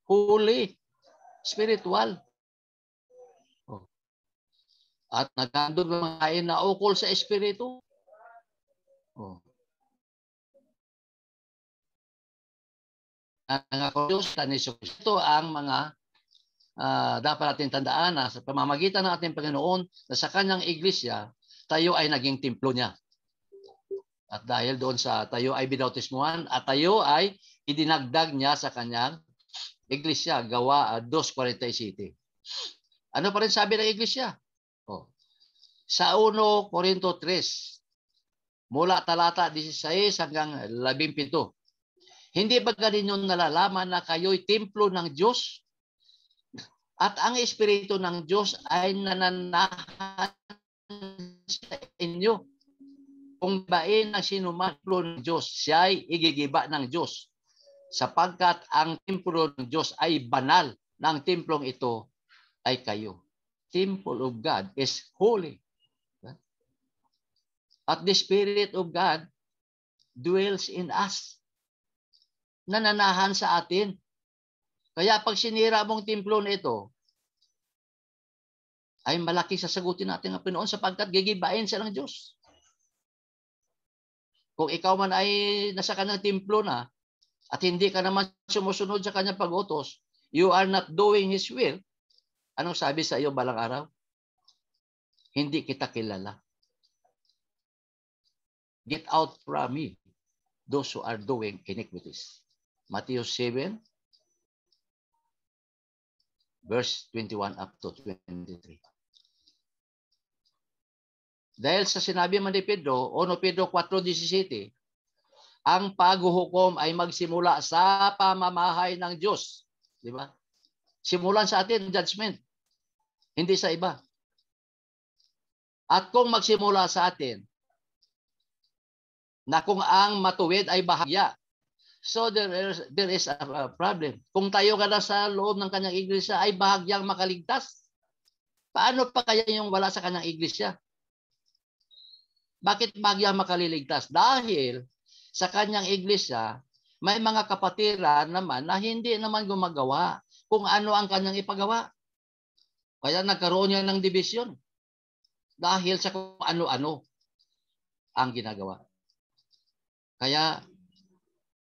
S1: Holy. Spiritual. At naghandog ng mga hain na ukol sa Espiritu. Ito ang mga dapat natin tandaan na sa pamamagitan ng ating Panginoon na sa kanyang iglesia, tayo ay naging templo niya. At dahil doon sa tayo ay binautismuhan at tayo ay idinagdag niya sa kanyang iglesia, Gawa 2:47. Ano pa rin sabi ng iglesia? Sa 1 Corinto 3, mula talata 16 hanggang 17. Hindi ba ninyo nalalaman na kayo'y templo ng Diyos? At ang Espiritu ng Diyos ay nananahan sa inyo. Kung bain ang sinuman ng Diyos, siya ay igigiba ng Diyos. Sapagkat ang templo ng Diyos ay banal, ng templong ito ay kayo. Temple of God is holy. At the Spirit of God dwells in us. Nananahan sa atin. Kaya pag sinira mong templo na ito, ay malaki sasagutin natin ang Panginoon sapagkat gigibain siya ng Diyos. Kung ikaw man ay nasa kanyang templo na at hindi ka naman sumusunod sa kanyang pag-utos, you are not doing His will. Anong sabi sa iyo balang araw? Hindi kita kilala. Get out from me, those who are doing iniquities. Matthew 7, verse 21 up to 23. Dahil sa sinabi man ni Pedro, 1 Pedro 4:17, ang paghuhukom ay magsimula sa pamamahay ng Diyos. Di ba? Simulan sa atin judgment, hindi sa iba. At kung magsimula sa atin, na kung ang matuwid ay bahagya. So there is a problem. Kung tayo ka na sa loob ng kanyang iglesia ay bahagyang makaligtas, paano pa kaya yung wala sa kanyang iglesia? Bakit bahagyang makaliligtas? Dahil sa kanyang iglesia, may mga kapatiran naman na hindi naman gumagawa kung ano ang kanyang ipagawa. Kaya nagkaroon niya ng division. Dahil sa kung ano-ano ang ginagawa. Kaya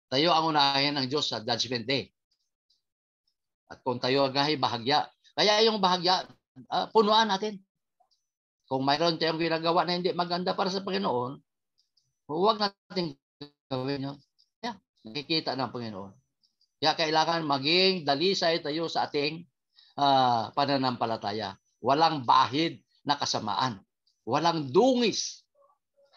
S1: tayo ang unahin ng Diyos sa Judgment Day. At kung tayo ay bahagya, kaya yung bahagya, punuan natin. Kung mayroon tayong ginagawa na hindi maganda para sa Panginoon, huwag natin gawin yun. Yeah, nakikita ng Panginoon. Kaya kailangan maging dalisay tayo sa ating pananampalataya. Walang bahid na kasamaan. Walang dungis.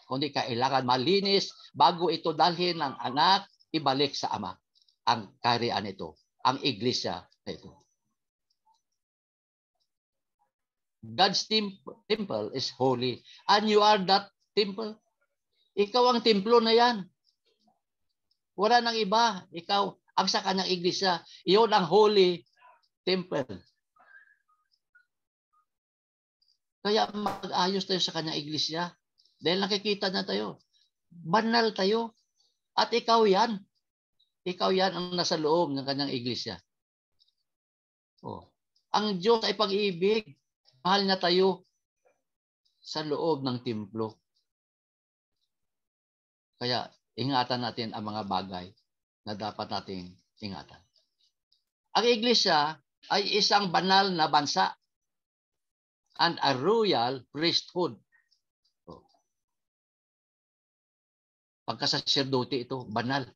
S1: Kundi kailangan malinis bago ito dalhin ng anak ibalik sa ama. Ang kaharian ito, ang iglesia na ito. God's temple is holy and you are that temple. Ikaw ang templo na yan. Wala nang iba. Ikaw ang sa kanyang iglesia. Iyon ang holy temple. Kaya mag-ayos tayo sa kanyang iglesia. Dahil nakikita na tayo. Banal tayo. At ikaw yan. Ikaw yan ang nasa loob ng kanyang iglesia. Ang Diyos ay pag-ibig. Mahal na tayo sa loob ng templo. Kaya ingatan natin ang mga bagay na dapat nating ingatan. Ang iglesia ay isang banal na bansa and a royal priesthood. Pagkasaserdote ito, banal.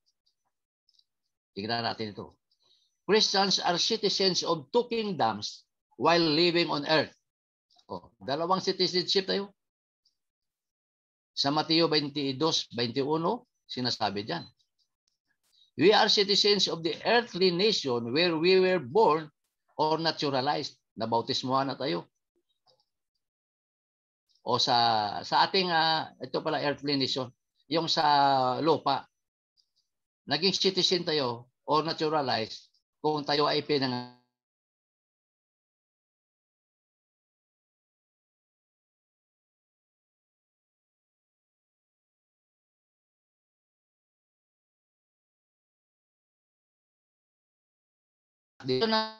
S1: Tingnan natin ito. Christians are citizens of two kingdoms while living on earth. Dalawang citizenship tayo. Sa Mateo 22:21, sinasabi diyan. We are citizens of the earthly nation where we were born or naturalized. Nabautismuhan na tayo. O sa ating ito pala earthly nation, yung sa lupa. Naging citizen tayo or naturalized kung tayo ay pinanganak dito na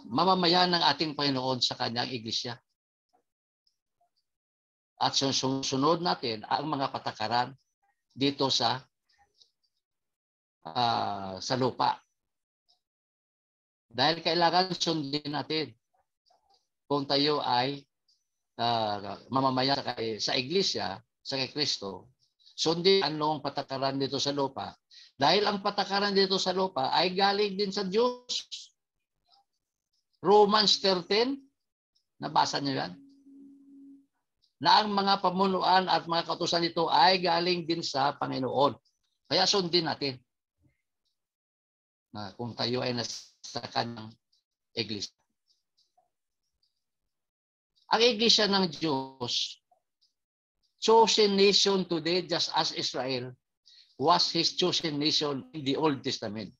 S1: mamamayan ng ating Panginoon sa kanyang iglesia. At susunod natin ang mga patakaran dito sa lupa. Dahil kailangan sundin natin kung tayo ay mamamayan sa iglesia, sa kay Kristo, sundin anong patakaran dito sa lupa. Dahil ang patakaran dito sa lupa ay galing din sa Diyos. Romans 13, nabasa niyo yan? Na ang mga pamunuan at mga kautusan nito ay galing din sa Panginoon. Kaya sundin natin na kung tayo ay nasa kanyang iglesia. Ang iglesia ng Diyos, chosen nation today just as Israel was His chosen nation in the Old Testament.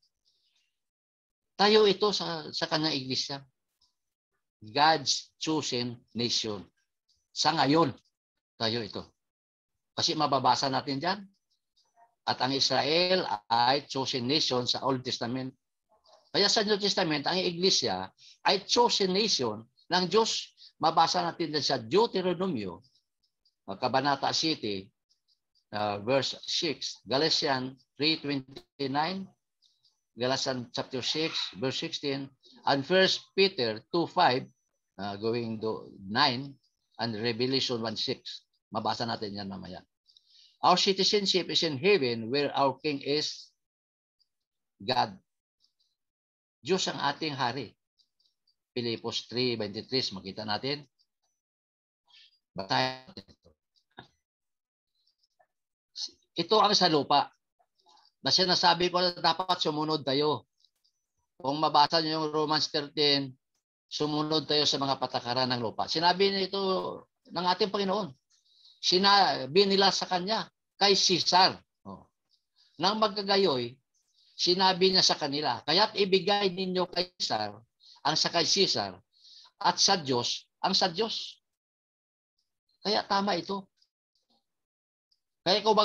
S1: Tayo ito sa kanyang iglesia. God's chosen nation. Sa ngayon, tayo ito. Kasi mababasa natin dyan. At ang Israel ay chosen nation sa Old Testament. Kaya sa New Testament, ang iglesia ay chosen nation ng Diyos. Mabasa natin dyan sa Deuteronomio, Kabanata City, verse 6, Galatians 3:29, Galatians chapter 6, verse 16, and 1 Peter 2:5, going to 9, and Revelation 1:6. Mabasa natin yan mamaya. Our citizenship is in heaven where our King is God. Diyos ang ating hari. Pilipos 3:23, makita natin. Basahin natin ito. Ito ang sa lupa. Na sinasabi ko na dapat sumunod tayo. Kung mabasa niyo yung Romans 13, sumunod tayo sa mga patakaran ng lupa. Sinabi niya ito ng ating Panginoon. Sinabi nila sa kanya, kay Caesar. Nang magkagayoy, sinabi niya sa kanila, kaya't ibigay ninyo kay Caesar ang sa kay Caesar at sa Diyos ang sa Diyos. Kaya tama ito. Kaya kung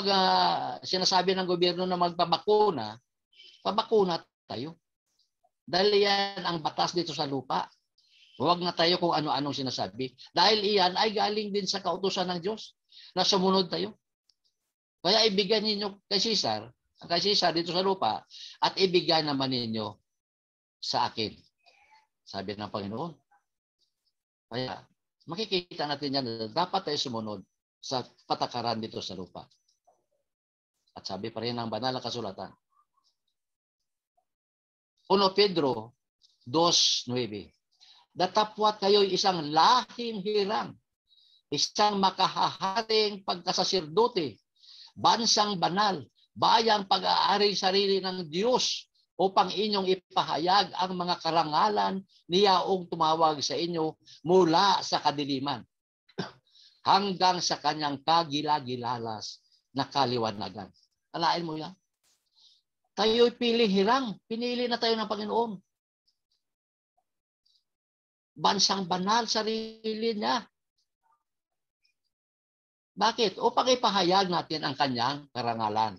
S1: sinasabi ng gobyerno na magpabakuna, pabakuna tayo. Dahil yan ang batas dito sa lupa. Huwag na tayo kung ano-anong sinasabi. Dahil iyan ay galing din sa kautusan ng Diyos na sumunod tayo. Kaya ibigay ninyo kay Caesar dito sa lupa at ibigay naman ninyo sa akin. Sabi ng Panginoon. Kaya makikita natin yan na dapat tayo sumunod sa patakaran dito sa lupa. At sabi pa rin ng banal na kasulatan. 1 Pedro 2:9. Datapwat kayo'y isang lahing hirang, isang makahaharing pagkasasirdote, bansang banal, bayang pag-aari sarili ng Diyos upang inyong ipahayag ang mga karangalan niyaong tumawag sa inyo mula sa kadiliman hanggang sa kanyang kagilagilalas na kaliwanagan. Alain mo yan? Tayo'y piling hirang. Pinili na tayo ng Panginoon. Bansang banal, sarili niya. Bakit? Upang ipahayag natin ang kanyang karangalan.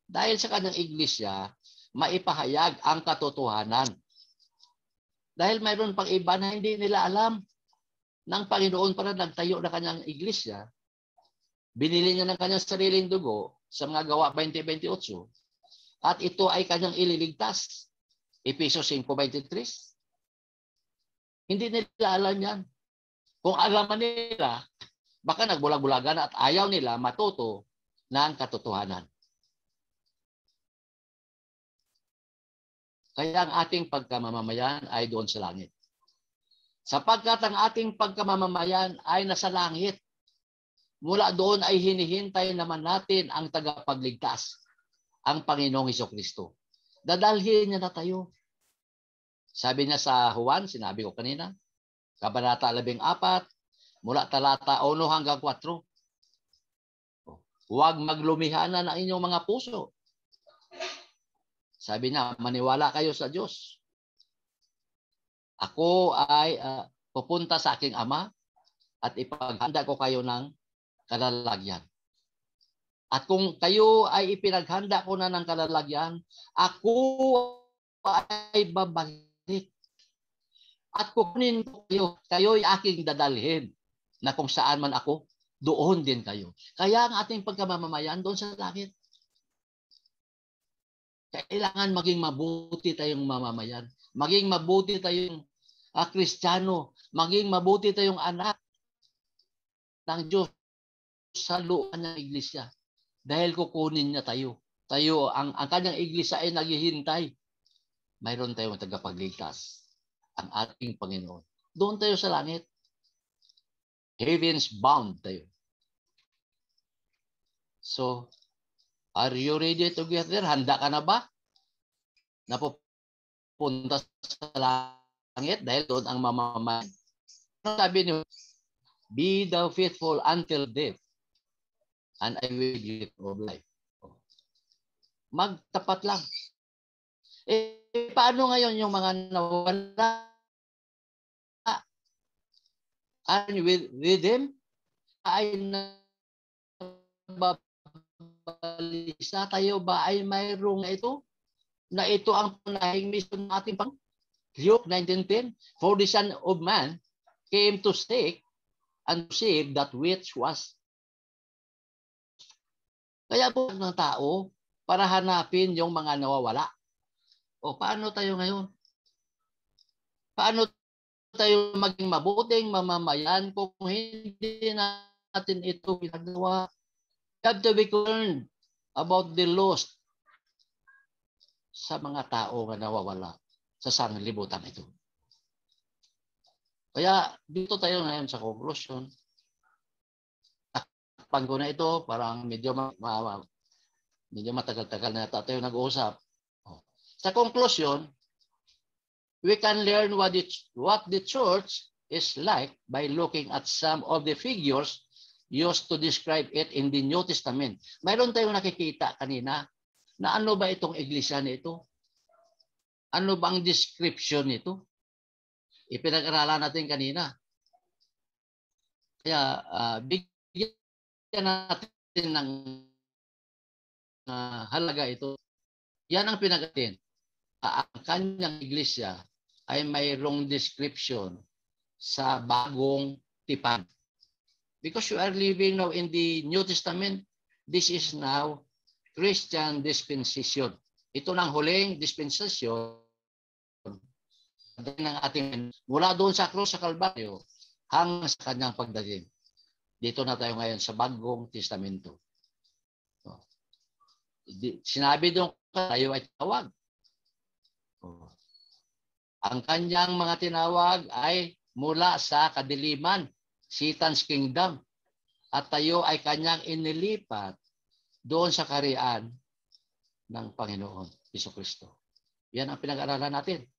S1: Dahil sa kanyang iglesia, maipahayag ang katotohanan. Dahil mayroon pang iba na hindi nila alam ng Panginoon para nagtayo na kanyang iglesia. Binili niya ng kanyang sariling dugo sa mga Gawa 20:28. at ito ay kanyang ililigtas. Efesos 5:23. Hindi nila alam yan. Kung alaman nila, baka nagbulag-bulagan at ayaw nila matuto ng katotohanan. Kaya ang ating pagkamamamayan ay doon sa langit. Sapagkat ang ating pagkamamamayan ay nasa langit. Mula doon ay hinihintay naman natin ang tagapagligtas, ang Panginoong Hesukristo. Dadalhin niya na tayo. Sabi niya sa Juan, sinabi ko kanina, Kabanata 14, mula talata 1 hanggang 4. Huwag maglumihanan ang inyong mga puso. Sabi niya, maniwala kayo sa Diyos. Ako ay pupunta sa aking Ama at ipaghanda ko kayo ng kalalagyan. At kung kayo ay ipinaghanda ko na ng kalalagyan, ako ay babalik. At kukunin ko kayo, kayo ay aking dadalhin na kung saan man ako, doon din kayo. Kaya ang ating pagkamamamayan doon sa langit. Kailangan maging mabuti tayong mamamayan. Maging mabuti tayong Kristiyano. Maging mabuti tayong anak ng Diyos sa loob ng iglesia. Dahil kukunin niya tayo. Ang kanyang iglesia ay naghihintay. Mayroon tayong tagapagligtas. Ang ating Panginoon. Doon tayo sa langit. Heavens bound tayo. So, are you ready to get there? Handa ka na ba? Napupunta sa langit dahil doon ang mamamayan. Sabi niyo, be thou faithful until death, and I will give you of life. Magtapat lang. Paano ngayon yung mga nawala? And with them, ay nababalisa tayo ba ay mayroong na ito? Na ito ang panahing mission ng ating Panginoon. Luke 19:10, for the Son of Man came to seek and to save that which was. Kaya po ng tao para hanapin yung mga nawawala. O paano tayo ngayon? Paano tayo maging mabuting mamamayan kung hindi natin ito ginagawa? We have to be concerned about the lost sa mga tao na nawawala sa sanglibutan ito. Kaya dito tayo ngayon sa conclusion. Takpan ko na ito, parang medyo matagal-tagal na tayo nag-uusap. Sa conclusion, we can learn what the church is like by looking at some of the figures used to describe it in the New Testament. Mayroon tayong nakikita kanina na ano ba itong iglesia nito? Ano bang description nito? Ipinag-aralan natin kanina. Kaya bigyan natin ng halaga ito. Yan ang pinag-atin. Ang kanyang iglesia ay mayroong description sa bagong tipan. Because you are living now in the New Testament, this is now Christian dispensation. Ito ng huling dispensation ng ating mula doon sa krus sa Kalbaryo hanggang sa kanyang pagdating. Dito na tayo ngayon sa bagong testamento. Sinabi doon tayo ay tawag. Ang kanyang mga tinawag ay mula sa kadiliman, Satan's kingdom. At tayo ay kanyang inilipat doon sa kaharian ng Panginoon Hesukristo. Yan ang pinag-aralan natin.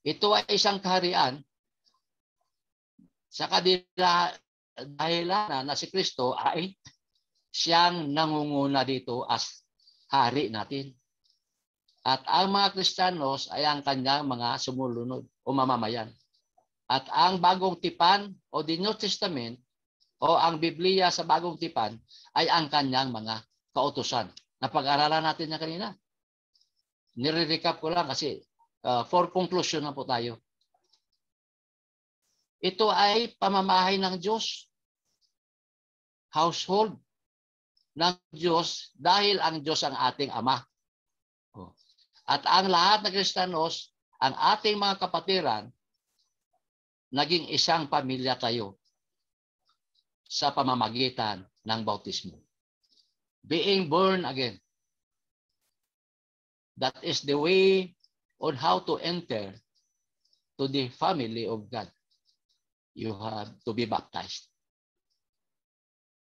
S1: Ito ay isang kaharian sa kadahilanan na si Kristo ay siyang nangunguna dito as hari natin. At ang mga Kristiyanos ay ang kanyang mga sumulunod o mamamayan. At ang bagong tipan o the New Testament o ang Biblia sa bagong tipan ay ang kanyang mga kautusan. Napag-aralan natin na kanina. Nire-recap ko lang kasi for conclusion na po tayo. Ito ay pamamahay ng Diyos. Household ng Diyos dahil ang Diyos ang ating Ama. At ang lahat ng Kristiyanos, ang ating mga kapatiran, naging isang pamilya tayo sa pamamagitan ng bautismo. Being born again. That is the way on how to enter to the family of God. You have to be baptized.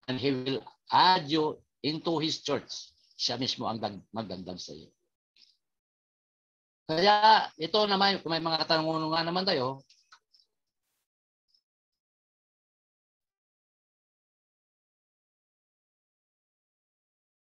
S1: And He will add you into His church. Siya mismo ang magdagdag sa iyo. Kaya ito naman, kung may mga katanungan naman tayo,